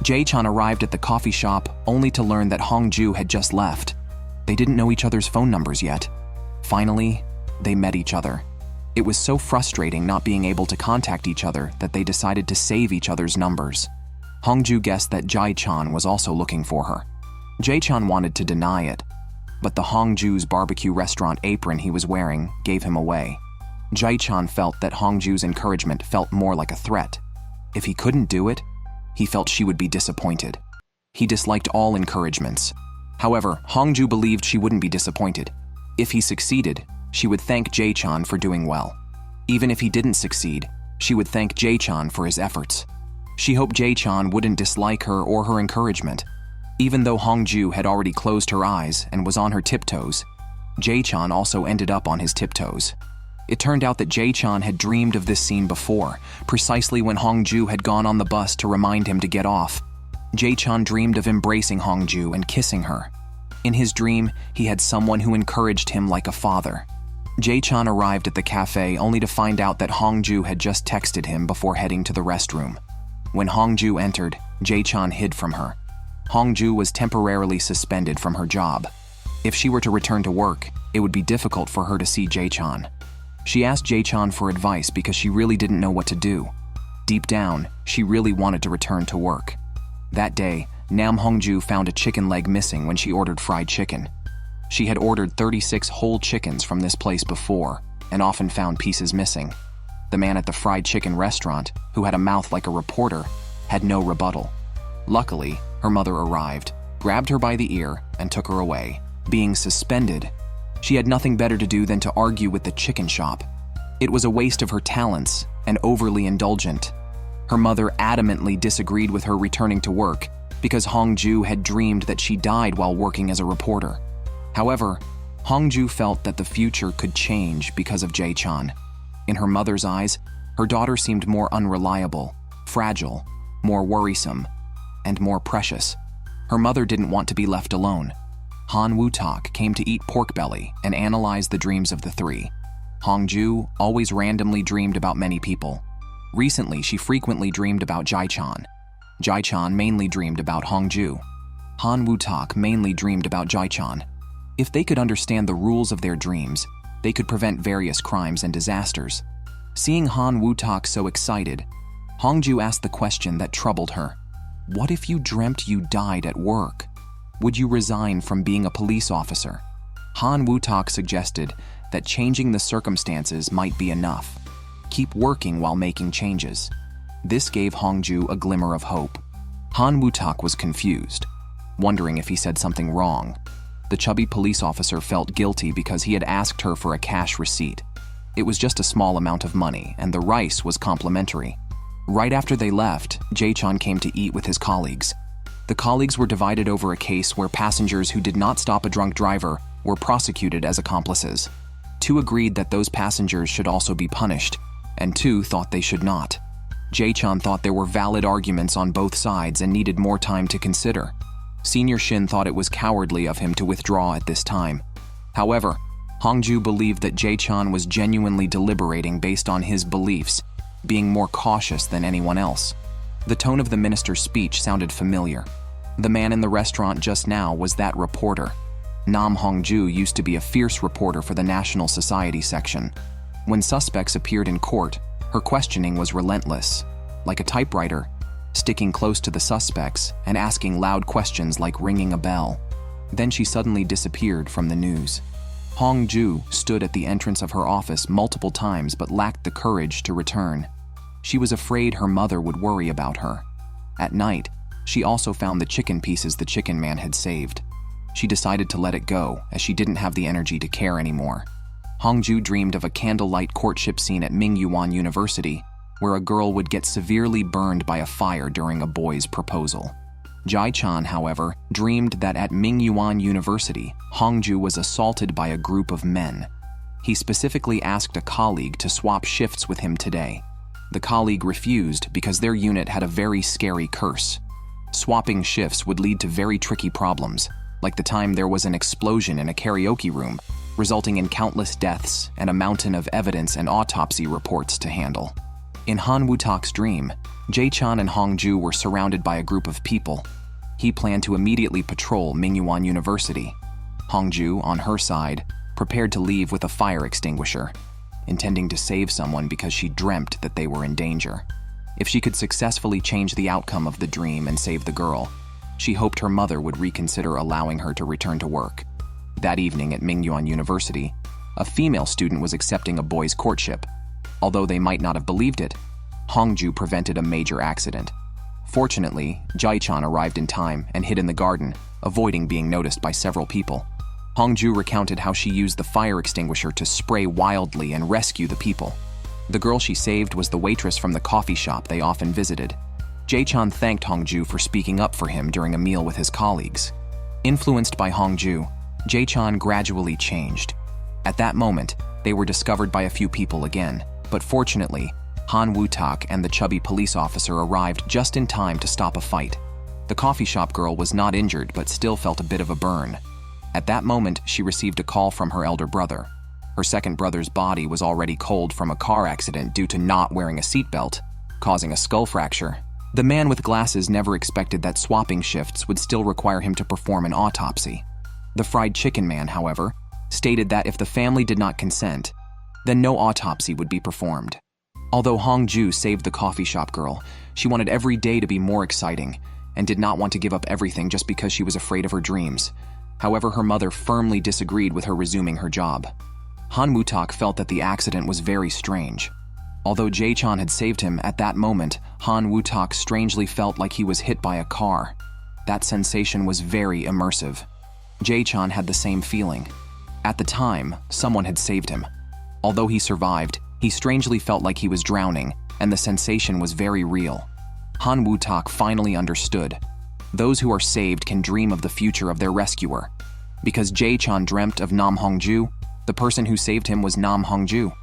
Jae Chan arrived at the coffee shop only to learn that Hong Joo had just left. They didn't know each other's phone numbers yet. Finally, they met each other. It was so frustrating not being able to contact each other that they decided to save each other's numbers. Hong Joo guessed that Jae Chan was also looking for her. Jae Chan wanted to deny it, but the Hong Joo's barbecue restaurant apron he was wearing gave him away. Jae Chan felt that Hong Joo's encouragement felt more like a threat. If he couldn't do it, he felt she would be disappointed. He disliked all encouragements. However, Hong Joo believed she wouldn't be disappointed. If he succeeded, she would thank Jae Chan for doing well. Even if he didn't succeed, she would thank Jae Chan for his efforts. She hoped Jae Chan wouldn't dislike her or her encouragement. Even though Hong Joo had already closed her eyes and was on her tiptoes, Jae Chan also ended up on his tiptoes. It turned out that Jae Chan had dreamed of this scene before, precisely when Hong Joo had gone on the bus to remind him to get off. Jae Chan dreamed of embracing Hong Joo and kissing her. In his dream, he had someone who encouraged him like a father. Jae Chan arrived at the cafe only to find out that Hong Joo had just texted him before heading to the restroom. When Hong Joo entered, Jae Chan hid from her. Hong Joo was temporarily suspended from her job. If she were to return to work, it would be difficult for her to see Jae Chan. She asked Jae Chan for advice because she really didn't know what to do. Deep down, she really wanted to return to work. That day, Nam Hong Joo found a chicken leg missing when she ordered fried chicken. She had ordered 36 whole chickens from this place before and often found pieces missing. The man at the fried chicken restaurant, who had a mouth like a reporter, had no rebuttal. Luckily, her mother arrived, grabbed her by the ear, and took her away. Being suspended, she had nothing better to do than to argue with the chicken shop. It was a waste of her talents and overly indulgent. Her mother adamantly disagreed with her returning to work because Hong Joo had dreamed that she died while working as a reporter. However, Hong Joo felt that the future could change because of Jae Chan. In her mother's eyes, her daughter seemed more unreliable, fragile, more worrisome, and more precious. Her mother didn't want to be left alone. Han Woo-tak came to eat pork belly and analyze the dreams of the three. Hong Joo always randomly dreamed about many people. Recently, she frequently dreamed about Jae Chan. Jae Chan mainly dreamed about Hong Joo. Han Woo-tak mainly dreamed about Jae Chan. If they could understand the rules of their dreams, they could prevent various crimes and disasters. Seeing Han Woo-tak so excited, Hong Joo asked the question that troubled her. What if you dreamt you died at work? Would you resign from being a police officer? Han Woo-tak suggested that changing the circumstances might be enough. Keep working while making changes. This gave Hong Joo a glimmer of hope. Han Woo-tak was confused, wondering if he said something wrong. The chubby police officer felt guilty because he had asked her for a cash receipt. It was just a small amount of money, and the rice was complimentary. Right after they left, Jae Chan came to eat with his colleagues. The colleagues were divided over a case where passengers who did not stop a drunk driver were prosecuted as accomplices. 2 agreed that those passengers should also be punished, and 2 thought they should not. Jae Chan thought there were valid arguments on both sides and needed more time to consider. Senior Shin thought it was cowardly of him to withdraw at this time. However, Hong Joo believed that Jae Chan was genuinely deliberating based on his beliefs, being more cautious than anyone else. The tone of the minister's speech sounded familiar. The man in the restaurant just now was that reporter. Nam Hong Joo used to be a fierce reporter for the National Society section. When suspects appeared in court, her questioning was relentless, like a typewriter, sticking close to the suspects and asking loud questions like ringing a bell. Then she suddenly disappeared from the news. Hong Joo stood at the entrance of her office multiple times but lacked the courage to return. She was afraid her mother would worry about her. At night, she also found the chicken pieces the chicken man had saved. She decided to let it go as she didn't have the energy to care anymore. Hong Joo dreamed of a candlelight courtship scene at Mingyuan University, where a girl would get severely burned by a fire during a boy's proposal. Jae Chan, however, dreamed that at Mingyuan University, Hong Joo was assaulted by a group of men. He specifically asked a colleague to swap shifts with him today. The colleague refused because their unit had a very scary curse. Swapping shifts would lead to very tricky problems, like the time there was an explosion in a karaoke room, resulting in countless deaths and a mountain of evidence and autopsy reports to handle. In Han Woo-tak's dream, Jae Chan and Hong Joo were surrounded by a group of people. He planned to immediately patrol Mingyuan University. Hong Joo, on her side, prepared to leave with a fire extinguisher, intending to save someone because she dreamt that they were in danger. If she could successfully change the outcome of the dream and save the girl, she hoped her mother would reconsider allowing her to return to work. That evening at Mingyuan University, a female student was accepting a boy's courtship. Although they might not have believed it, Hong Joo prevented a major accident. Fortunately, Jae Chan arrived in time and hid in the garden, avoiding being noticed by several people. Hong Joo recounted how she used the fire extinguisher to spray wildly and rescue the people. The girl she saved was the waitress from the coffee shop they often visited. Jae Chan thanked Hong Joo for speaking up for him during a meal with his colleagues. Influenced by Hong Joo, Jae Chan gradually changed. At that moment, they were discovered by a few people again, but fortunately, Han Woo-tak and the chubby police officer arrived just in time to stop a fight. The coffee shop girl was not injured but still felt a bit of a burn. At that moment, she received a call from her elder brother. Her second brother's body was already cold from a car accident due to not wearing a seatbelt, causing a skull fracture. The man with glasses never expected that swapping shifts would still require him to perform an autopsy. The fried chicken man, however, stated that if the family did not consent, then no autopsy would be performed. Although Hong Joo saved the coffee shop girl, she wanted every day to be more exciting and did not want to give up everything just because she was afraid of her dreams. However, her mother firmly disagreed with her resuming her job. Han Woo-tak felt that the accident was very strange. Although Jae Chan had saved him, at that moment, Han Woo-tak strangely felt like he was hit by a car. That sensation was very immersive. Jae Chan had the same feeling. At the time, someone had saved him. Although he survived, he strangely felt like he was drowning, and the sensation was very real. Han Woo-tak finally understood. Those who are saved can dream of the future of their rescuer. Because Jae Chan dreamt of Nam Hong Joo, the person who saved him was Nam Hong Joo.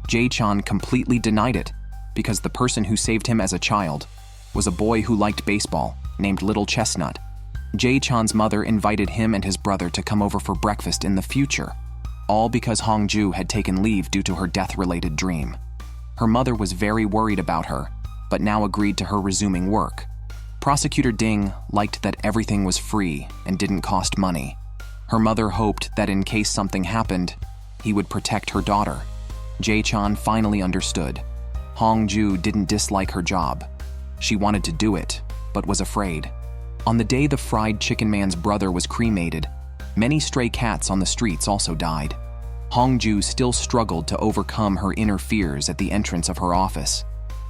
Jae Chan completely denied it, because the person who saved him as a child was a boy who liked baseball, named Little Chestnut. Jae Chan's mother invited him and his brother to come over for breakfast in the future, all because Hong Joo had taken leave due to her death-related dream. Her mother was very worried about her, but now agreed to her resuming work. Prosecutor Ding liked that everything was free and didn't cost money. Her mother hoped that in case something happened, he would protect her daughter. Jae Chan finally understood. Hong Joo didn't dislike her job. She wanted to do it, but was afraid. On the day the fried chicken man's brother was cremated, many stray cats on the streets also died. Hong Joo still struggled to overcome her inner fears at the entrance of her office.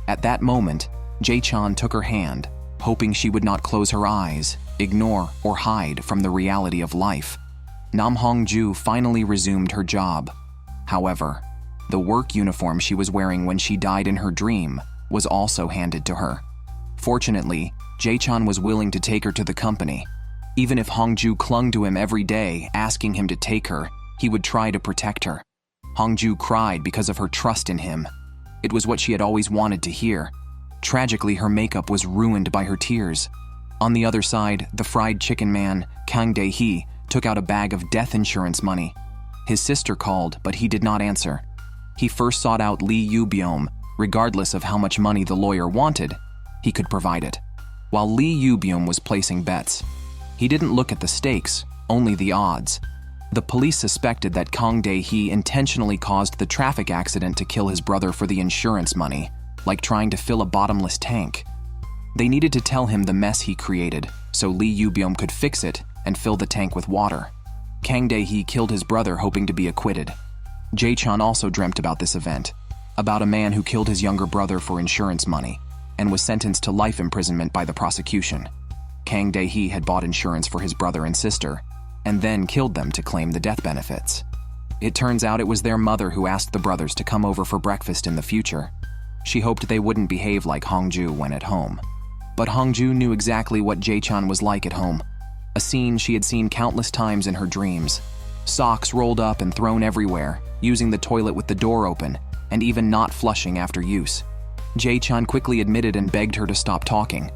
At that moment, Jae Chan took her hand, hoping she would not close her eyes, ignore, or hide from the reality of life. Nam Hong Joo finally resumed her job. However, The work uniform she was wearing when she died in her dream was also handed to her. Fortunately, Jae Chan was willing to take her to the company. Even if Hong Joo clung to him every day, asking him to take her, he would try to protect her. Hong Joo cried because of her trust in him. It was what she had always wanted to hear. Tragically, her makeup was ruined by her tears. On the other side, the fried chicken man, Kang Dae-hee, took out a bag of death insurance money. His sister called, but he did not answer. He first sought out Lee Yoo-byum. Regardless of how much money the lawyer wanted, he could provide it. While Lee Yoo-byum was placing bets, he didn't look at the stakes, only the odds. The police suspected that Kang Dae-hee intentionally caused the traffic accident to kill his brother for the insurance money, like trying to fill a bottomless tank. They needed to tell him the mess he created, so Lee Yoo-byum could fix it and fill the tank with water. Kang Dae-hee killed his brother hoping to be acquitted. Jae Chan also dreamt about this event, about a man who killed his younger brother for insurance money and was sentenced to life imprisonment by the prosecution. Kang Dae-hee had bought insurance for his brother and sister and then killed them to claim the death benefits. It turns out it was their mother who asked the brothers to come over for breakfast in the future. She hoped they wouldn't behave like Hong Joo when at home. But Hong Joo knew exactly what Jae Chan was like at home, a scene she had seen countless times in her dreams. Socks rolled up and thrown everywhere, using the toilet with the door open, and even not flushing after use. Jae Chan quickly admitted and begged her to stop talking.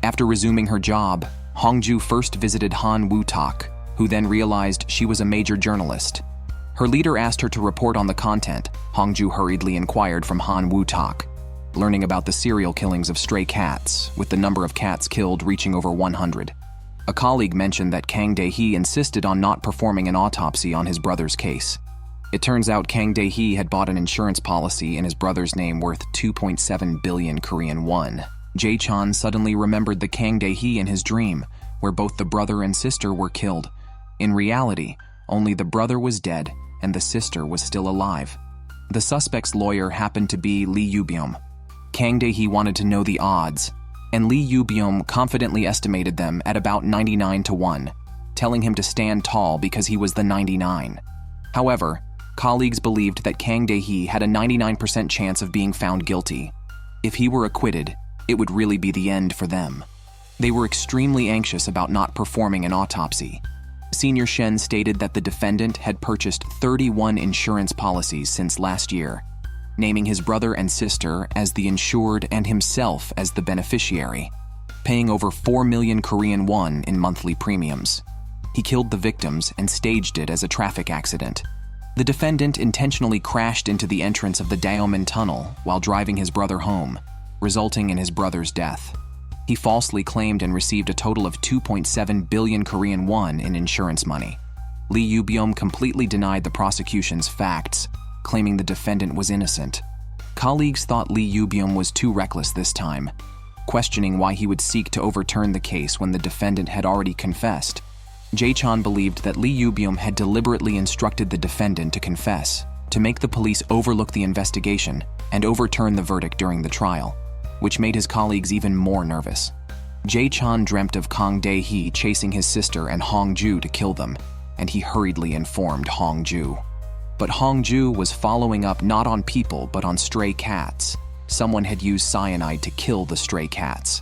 After resuming her job, Hong Joo first visited Han Woo-tak, who then realized she was a major journalist. Her leader asked her to report on the content. Hong Joo hurriedly inquired from Han Woo-tak, learning about the serial killings of stray cats, with the number of cats killed reaching over 100. A colleague mentioned that Kang Dae-hee insisted on not performing an autopsy on his brother's case. It turns out Kang Dae-hee had bought an insurance policy in his brother's name worth 2.7 billion Korean won. Jae Chan suddenly remembered the Kang Dae-hee in his dream, where both the brother and sister were killed. In reality, only the brother was dead and the sister was still alive. The suspect's lawyer happened to be Lee Yoo-byum. Kang Dae-hee wanted to know the odds, and Lee Yoo-byum confidently estimated them at about 99-1, telling him to stand tall because he was the 99. However, colleagues believed that Kang Dae-hee had a 99% chance of being found guilty. If he were acquitted, it would really be the end for them. They were extremely anxious about not performing an autopsy. Senior Shen stated that the defendant had purchased 31 insurance policies since last year, naming his brother and sister as the insured and himself as the beneficiary, paying over 4 million Korean won in monthly premiums. He killed the victims and staged it as a traffic accident. The defendant intentionally crashed into the entrance of the Daeomin Tunnel while driving his brother home, resulting in his brother's death. He falsely claimed and received a total of 2.7 billion Korean won in insurance money. Lee Yoo-byum completely denied the prosecution's facts, claiming the defendant was innocent. Colleagues thought Lee Yoo-byum was too reckless this time, questioning why he would seek to overturn the case when the defendant had already confessed. Jae Chan believed that Lee Yoo-byum had deliberately instructed the defendant to confess, to make the police overlook the investigation and overturn the verdict during the trial, which made his colleagues even more nervous. Jae Chan dreamt of Kang Dae-hee chasing his sister and Hong Joo to kill them, and he hurriedly informed Hong Joo. But Hong Joo was following up not on people but on stray cats. Someone had used cyanide to kill the stray cats.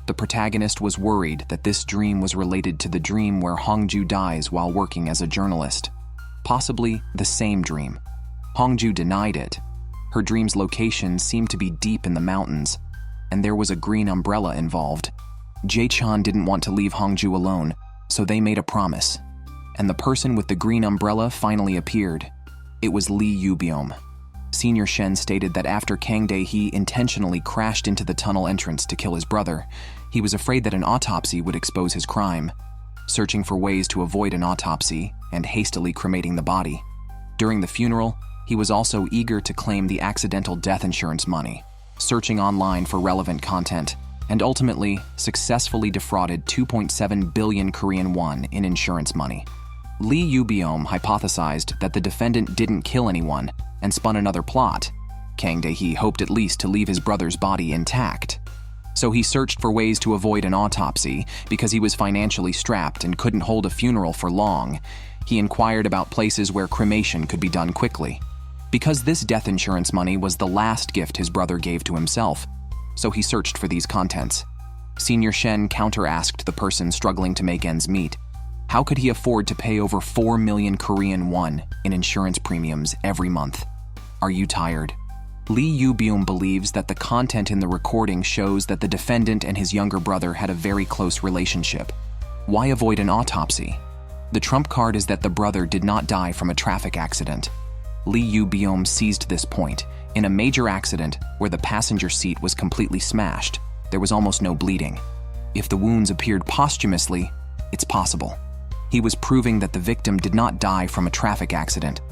The protagonist was worried that this dream was related to the dream where Hong Joo dies while working as a journalist. Possibly the same dream. Hong Joo denied it. Her dream's location seemed to be deep in the mountains, and there was a green umbrella involved. Jae Chan didn't want to leave Hong Joo alone, so they made a promise. And the person with the green umbrella finally appeared. It was Lee Yoo-byum. Senior Shen stated that after Kang Dae-hee intentionally crashed into the tunnel entrance to kill his brother, he was afraid that an autopsy would expose his crime, searching for ways to avoid an autopsy and hastily cremating the body. During the funeral, he was also eager to claim the accidental death insurance money, searching online for relevant content, and ultimately successfully defrauded 2.7 billion Korean won in insurance money. Lee Yoo-byum hypothesized that the defendant didn't kill anyone and spun another plot. Kang Dae-hee hoped at least to leave his brother's body intact. So he searched for ways to avoid an autopsy because he was financially strapped and couldn't hold a funeral for long. He inquired about places where cremation could be done quickly. Because this death insurance money was the last gift his brother gave to himself, so he searched for these contents. Senior Shen counter-asked the person struggling to make ends meet. How could he afford to pay over 4 million Korean won in insurance premiums every month? Are you tired? Lee Yoo-byum believes that the content in the recording shows that the defendant and his younger brother had a very close relationship. Why avoid an autopsy? The trump card is that the brother did not die from a traffic accident. Lee Yoo-byum seized this point. In a major accident where the passenger seat was completely smashed, there was almost no bleeding. If the wounds appeared posthumously, it's possible. He was proving that the victim did not die from a traffic accident.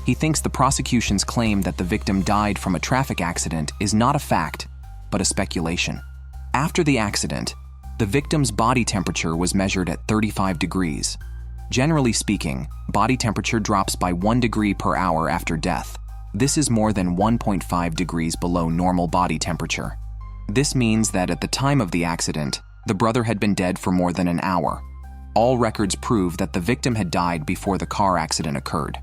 He thinks the prosecution's claim that the victim died from a traffic accident is not a fact, but a speculation. After the accident, the victim's body temperature was measured at 35 degrees. Generally speaking, body temperature drops by 1 degree per hour after death. This is more than 1.5 degrees below normal body temperature. This means that at the time of the accident, the brother had been dead for more than an hour. All records prove that the victim had died before the car accident occurred.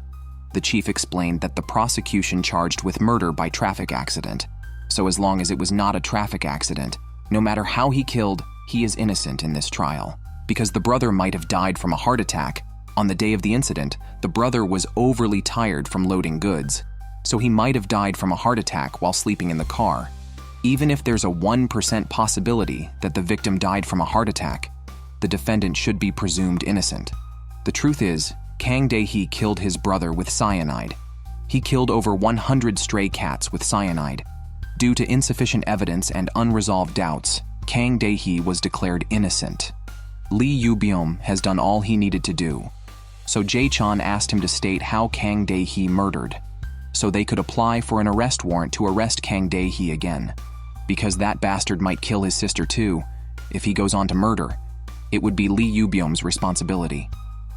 The chief explained that the prosecution charged with murder by traffic accident. So as long as it was not a traffic accident, no matter how he killed, he is innocent in this trial. Because the brother might have died from a heart attack, on the day of the incident, the brother was overly tired from loading goods. So he might have died from a heart attack while sleeping in the car. Even if there's a 1% possibility that the victim died from a heart attack, the defendant should be presumed innocent. The truth is, Kang Dae-hee killed his brother with cyanide. He killed over 100 stray cats with cyanide. Due to insufficient evidence and unresolved doubts, Kang Dae-hee was declared innocent. Lee Yoo-byum has done all he needed to do. So Jae Chan asked him to state how Kang Dae-hee murdered, so they could apply for an arrest warrant to arrest Kang Dae-hee again. Because that bastard might kill his sister too. If he goes on to murder, it would be Lee Yoo-byum's responsibility.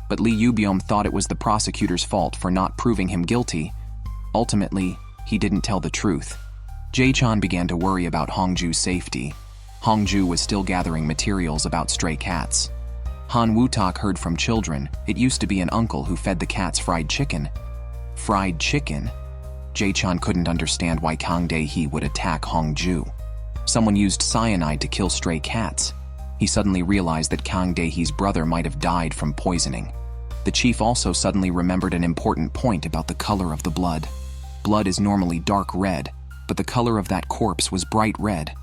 But Lee Yoo-byum thought it was the prosecutor's fault for not proving him guilty. Ultimately, he didn't tell the truth. Jae Chan began to worry about Hong Joo's safety. Hong Joo was still gathering materials about stray cats. Han Woo-tak heard from children it used to be an uncle who fed the cats fried chicken. Fried chicken? Jae Chan couldn't understand why Kang Dae-hee would attack Hong Joo. Someone used cyanide to kill stray cats. He suddenly realized that Kang Dae-hee's brother might have died from poisoning. The chief also suddenly remembered an important point about the color of the blood. Blood is normally dark red, but the color of that corpse was bright red.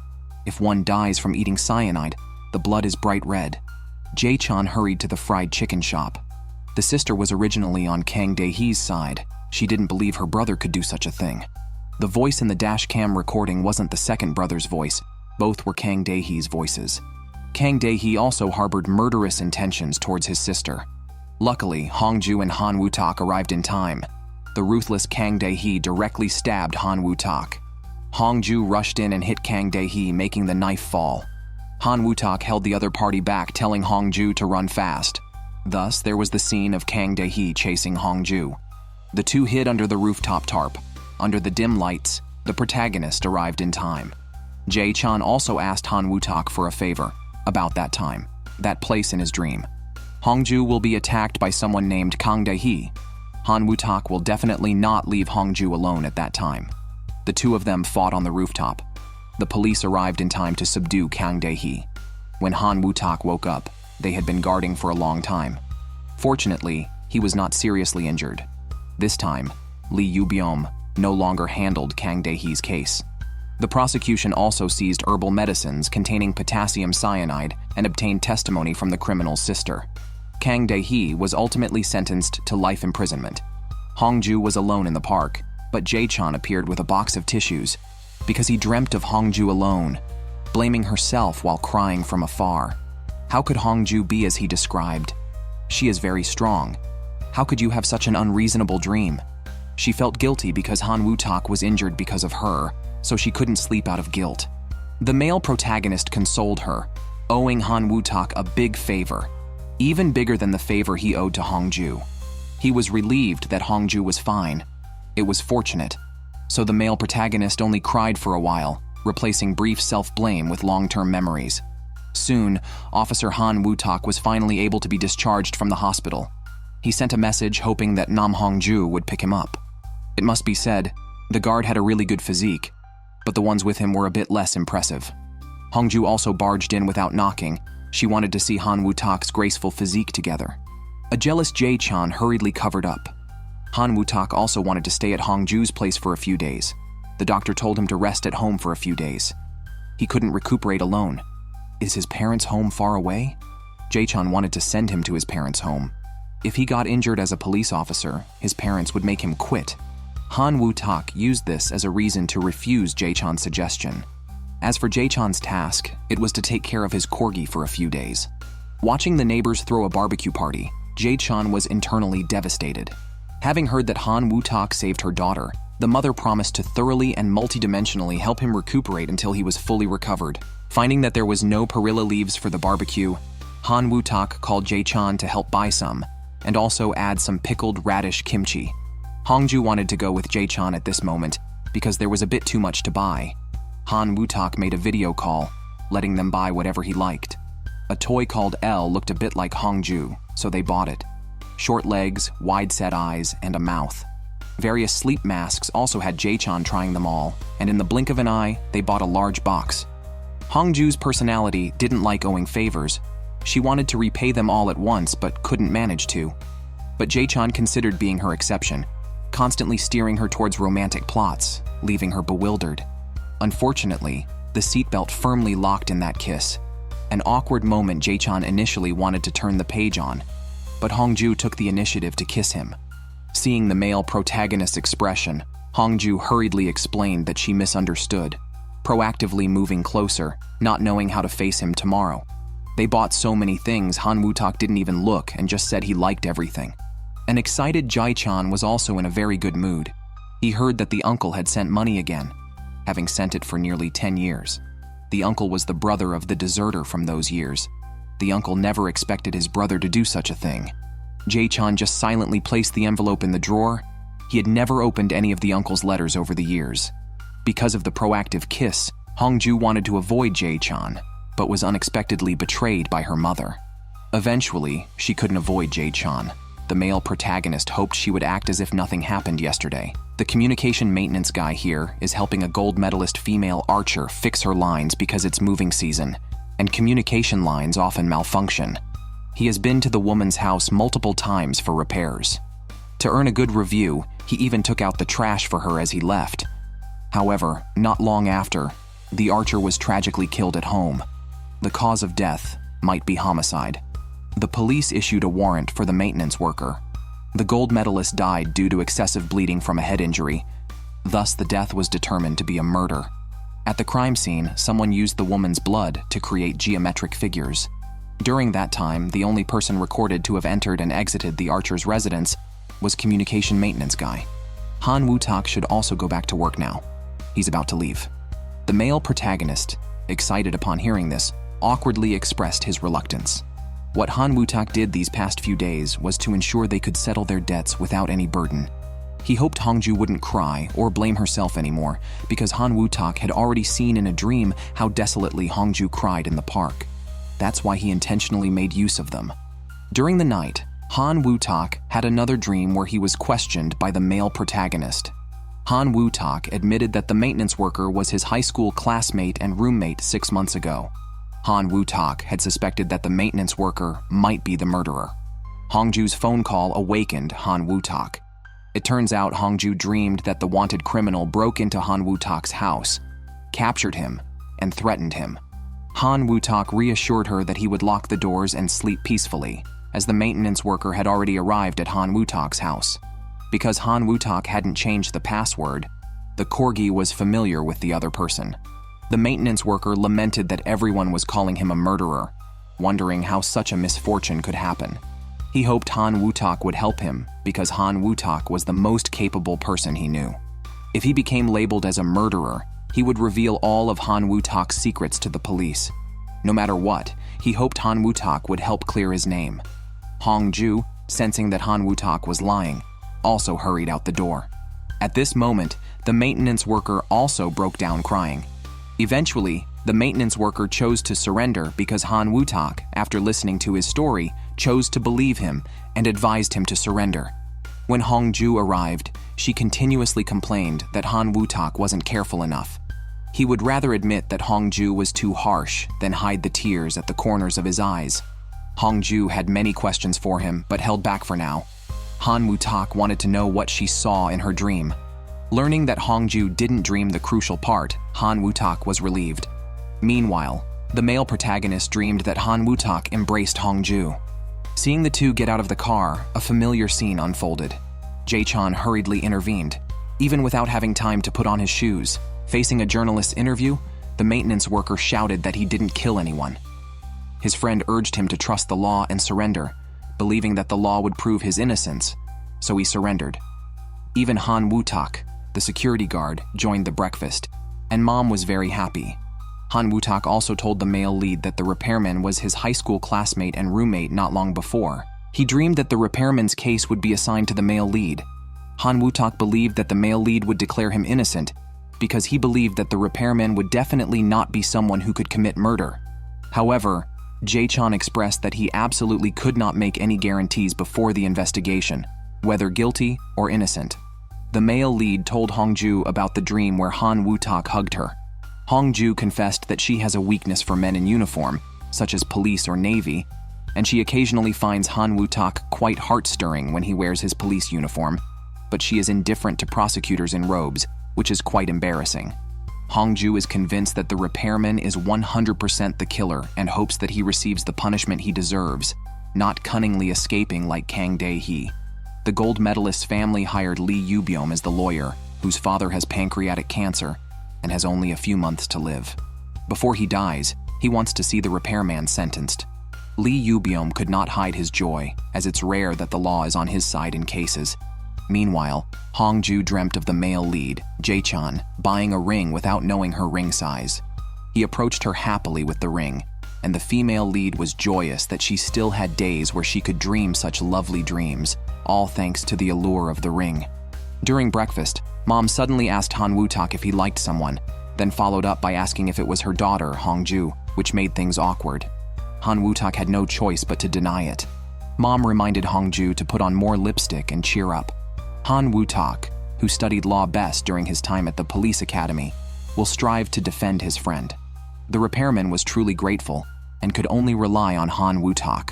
If one dies from eating cyanide, the blood is bright red. Jae Chan hurried to the fried chicken shop. The sister was originally on Kang Dae-hee's side. She didn't believe her brother could do such a thing. The voice in the dash cam recording wasn't the second brother's voice. Both were Kang Dae-hee's voices. Kang Dae-hee also harbored murderous intentions towards his sister. Luckily, Hong Joo and Han Woo-tak arrived in time. The ruthless Kang Dae-hee directly stabbed Han Woo-tak. Hong Joo rushed in and hit Kang Dae-hee, making the knife fall. Han Woo-tak held the other party back, telling Hong Joo to run fast. Thus, there was the scene of Kang Dae-hee chasing Hong Joo. The two hid under the rooftop tarp. Under the dim lights, the protagonist arrived in time. Jae Chan also asked Han Woo-tak for a favor. About that time, that place in his dream. Hong Joo will be attacked by someone named Kang Dae-hee. Han Woo-tak will definitely not leave Hong Joo alone at that time. The two of them fought on the rooftop. The police arrived in time to subdue Kang Dae-hee. When Han Woo-tak woke up, they had been guarding for a long time. Fortunately, he was not seriously injured. This time, Lee Yoo-byum no longer handled Kang Dae-hee's case. The prosecution also seized herbal medicines containing potassium cyanide and obtained testimony from the criminal's sister. Kang Dae-hee was ultimately sentenced to life imprisonment. Hong Joo was alone in the park, but Jae Chan appeared with a box of tissues because he dreamt of Hong Joo alone, blaming herself while crying from afar. How could Hong Joo be as he described? She is very strong. How could you have such an unreasonable dream? She felt guilty because Han Woo-tak was injured because of her, so she couldn't sleep out of guilt. The male protagonist consoled her, owing Han Woo-tak a big favor, even bigger than the favor he owed to Hong Joo. He was relieved that Hong Joo was fine. It was fortunate. So the male protagonist only cried for a while, replacing brief self-blame with long-term memories. Soon, Officer Han Woo-tak was finally able to be discharged from the hospital. He sent a message hoping that Nam Hong Joo would pick him up. It must be said, the guard had a really good physique, but the ones with him were a bit less impressive. Hong Joo also barged in without knocking. She wanted to see Han Woo-tak's graceful physique together. A jealous Jae Chan hurriedly covered up. Han Woo-tak also wanted to stay at Hong Joo's place for a few days. The doctor told him to rest at home for a few days. He couldn't recuperate alone. Is his parents' home far away? Jae Chan wanted to send him to his parents' home. If he got injured as a police officer, his parents would make him quit. Han Woo-tak used this as a reason to refuse Jae Chan's suggestion. As for Jae Chan's task, it was to take care of his corgi for a few days. Watching the neighbors throw a barbecue party, Jae Chan was internally devastated. Having heard that Han Woo-tak saved her daughter, the mother promised to thoroughly and multidimensionally help him recuperate until he was fully recovered. Finding that there was no perilla leaves for the barbecue, Han Woo-tak called Jae Chan to help buy some, and also add some pickled radish kimchi. Hong Joo wanted to go with Jae Chan at this moment because there was a bit too much to buy. Han Woo-tak made a video call, letting them buy whatever he liked. A toy called L looked a bit like Hong Joo, so they bought it. Short legs, wide-set eyes, and a mouth. Various sleep masks also had Jae Chan trying them all, and in the blink of an eye, they bought a large box. Hong Joo's personality didn't like owing favors. She wanted to repay them all at once, but couldn't manage to. But Jae Chan considered being her exception, constantly steering her towards romantic plots, leaving her bewildered. Unfortunately, the seatbelt firmly locked in that kiss. An awkward moment Jae Chan initially wanted to turn the page on, but Hong Joo took the initiative to kiss him. Seeing the male protagonist's expression, Hong Joo hurriedly explained that she misunderstood, proactively moving closer, not knowing how to face him tomorrow. They bought so many things Han Woo-tak didn't even look and just said he liked everything. An excited Jae Chan was also in a very good mood. He heard that the uncle had sent money again, having sent it for nearly 10 years. The uncle was the brother of the deserter from those years. The uncle never expected his brother to do such a thing. Jae Chan just silently placed the envelope in the drawer. He had never opened any of the uncle's letters over the years. Because of the proactive kiss, Hong Joo wanted to avoid Jae Chan, but was unexpectedly betrayed by her mother. Eventually, she couldn't avoid Jae Chan. The male protagonist hoped she would act as if nothing happened yesterday. The communication maintenance guy here is helping a gold medalist female archer fix her lines because it's moving season, and communication lines often malfunction. He has been to the woman's house multiple times for repairs. To earn a good review, he even took out the trash for her as he left. However, not long after, the archer was tragically killed at home. The cause of death might be homicide. The police issued a warrant for the maintenance worker. The gold medalist died due to excessive bleeding from a head injury. Thus, the death was determined to be a murder. At the crime scene, someone used the woman's blood to create geometric figures. During that time, the only person recorded to have entered and exited the archer's residence was communication maintenance guy. Han Woo-tak should also go back to work now. He's about to leave. The male protagonist, excited upon hearing this, awkwardly expressed his reluctance. What Han Woo-tak did these past few days was to ensure they could settle their debts without any burden. He hoped Hong Joo wouldn't cry or blame herself anymore because Han Woo-tak had already seen in a dream how desolately Hong Joo cried in the park. That's why he intentionally made use of them. During the night, Han Woo-tak had another dream where he was questioned by the male protagonist. Han Woo-tak admitted that the maintenance worker was his high school classmate and roommate 6 months ago. Han Woo-tak had suspected that the maintenance worker might be the murderer. Hong Joo's phone call awakened Han Woo-tak. It turns out Hong Joo dreamed that the wanted criminal broke into Han Woo-tak's house, captured him, and threatened him. Han Woo-tak reassured her that he would lock the doors and sleep peacefully, as the maintenance worker had already arrived at Han Woo-tak's house. Because Han Woo-tak hadn't changed the password, the corgi was familiar with the other person. The maintenance worker lamented that everyone was calling him a murderer, wondering how such a misfortune could happen. He hoped Han Woo-tak would help him because Han Woo-tak was the most capable person he knew. If he became labeled as a murderer, he would reveal all of Han Woo-tak's secrets to the police. No matter what, he hoped Han Woo-tak would help clear his name. Hong Joo, sensing that Han Woo-tak was lying, also hurried out the door. At this moment, the maintenance worker also broke down crying. Eventually, the maintenance worker chose to surrender because Han Woo-tak, after listening to his story, chose to believe him and advised him to surrender. When Hong Joo arrived, she continuously complained that Han Woo-tak wasn't careful enough. He would rather admit that Hong Joo was too harsh than hide the tears at the corners of his eyes. Hong Joo had many questions for him, but held back for now. Han Woo-tak wanted to know what she saw in her dream. Learning that Hong Joo didn't dream the crucial part, Han Woo-tak was relieved. Meanwhile, the male protagonist dreamed that Han Woo-tak embraced Hong Joo. Seeing the two get out of the car, a familiar scene unfolded. Jae Chan hurriedly intervened, even without having time to put on his shoes. Facing a journalist's interview, the maintenance worker shouted that he didn't kill anyone. His friend urged him to trust the law and surrender, believing that the law would prove his innocence, so he surrendered. Even Han Woo-tak, the security guard, joined the breakfast, and Mom was very happy. Han Woo-tak also told the male lead that the repairman was his high school classmate and roommate not long before. He dreamed that the repairman's case would be assigned to the male lead. Han Woo-tak believed that the male lead would declare him innocent because he believed that the repairman would definitely not be someone who could commit murder. However, Jae Chan expressed that he absolutely could not make any guarantees before the investigation, whether guilty or innocent. The male lead told Hong Joo about the dream where Han Woo-tak hugged her. Hong Joo confessed that she has a weakness for men in uniform, such as police or navy, and she occasionally finds Han Woo-tak quite heart-stirring when he wears his police uniform, but she is indifferent to prosecutors in robes, which is quite embarrassing. Hong Joo is convinced that the repairman is 100% the killer and hopes that he receives the punishment he deserves, not cunningly escaping like Kang Dae-hee. The gold medalist's family hired Lee Yoo-byum as the lawyer, whose father has pancreatic cancer and has only a few months to live. Before he dies, he wants to see the repairman sentenced. Lee Yoo-byum could not hide his joy, as it's rare that the law is on his side in cases. Meanwhile, Hong Joo dreamt of the male lead, Jae Chan, buying a ring without knowing her ring size. He approached her happily with the ring, and the female lead was joyous that she still had days where she could dream such lovely dreams, all thanks to the allure of the ring. During breakfast, Mom suddenly asked Han Woo-tak if he liked someone, then followed up by asking if it was her daughter, Hong Joo, which made things awkward. Han Woo-tak had no choice but to deny it. Mom reminded Hong Joo to put on more lipstick and cheer up. Han Woo-tak, who studied law best during his time at the police academy, will strive to defend his friend. The repairman was truly grateful and could only rely on Han Woo-tak.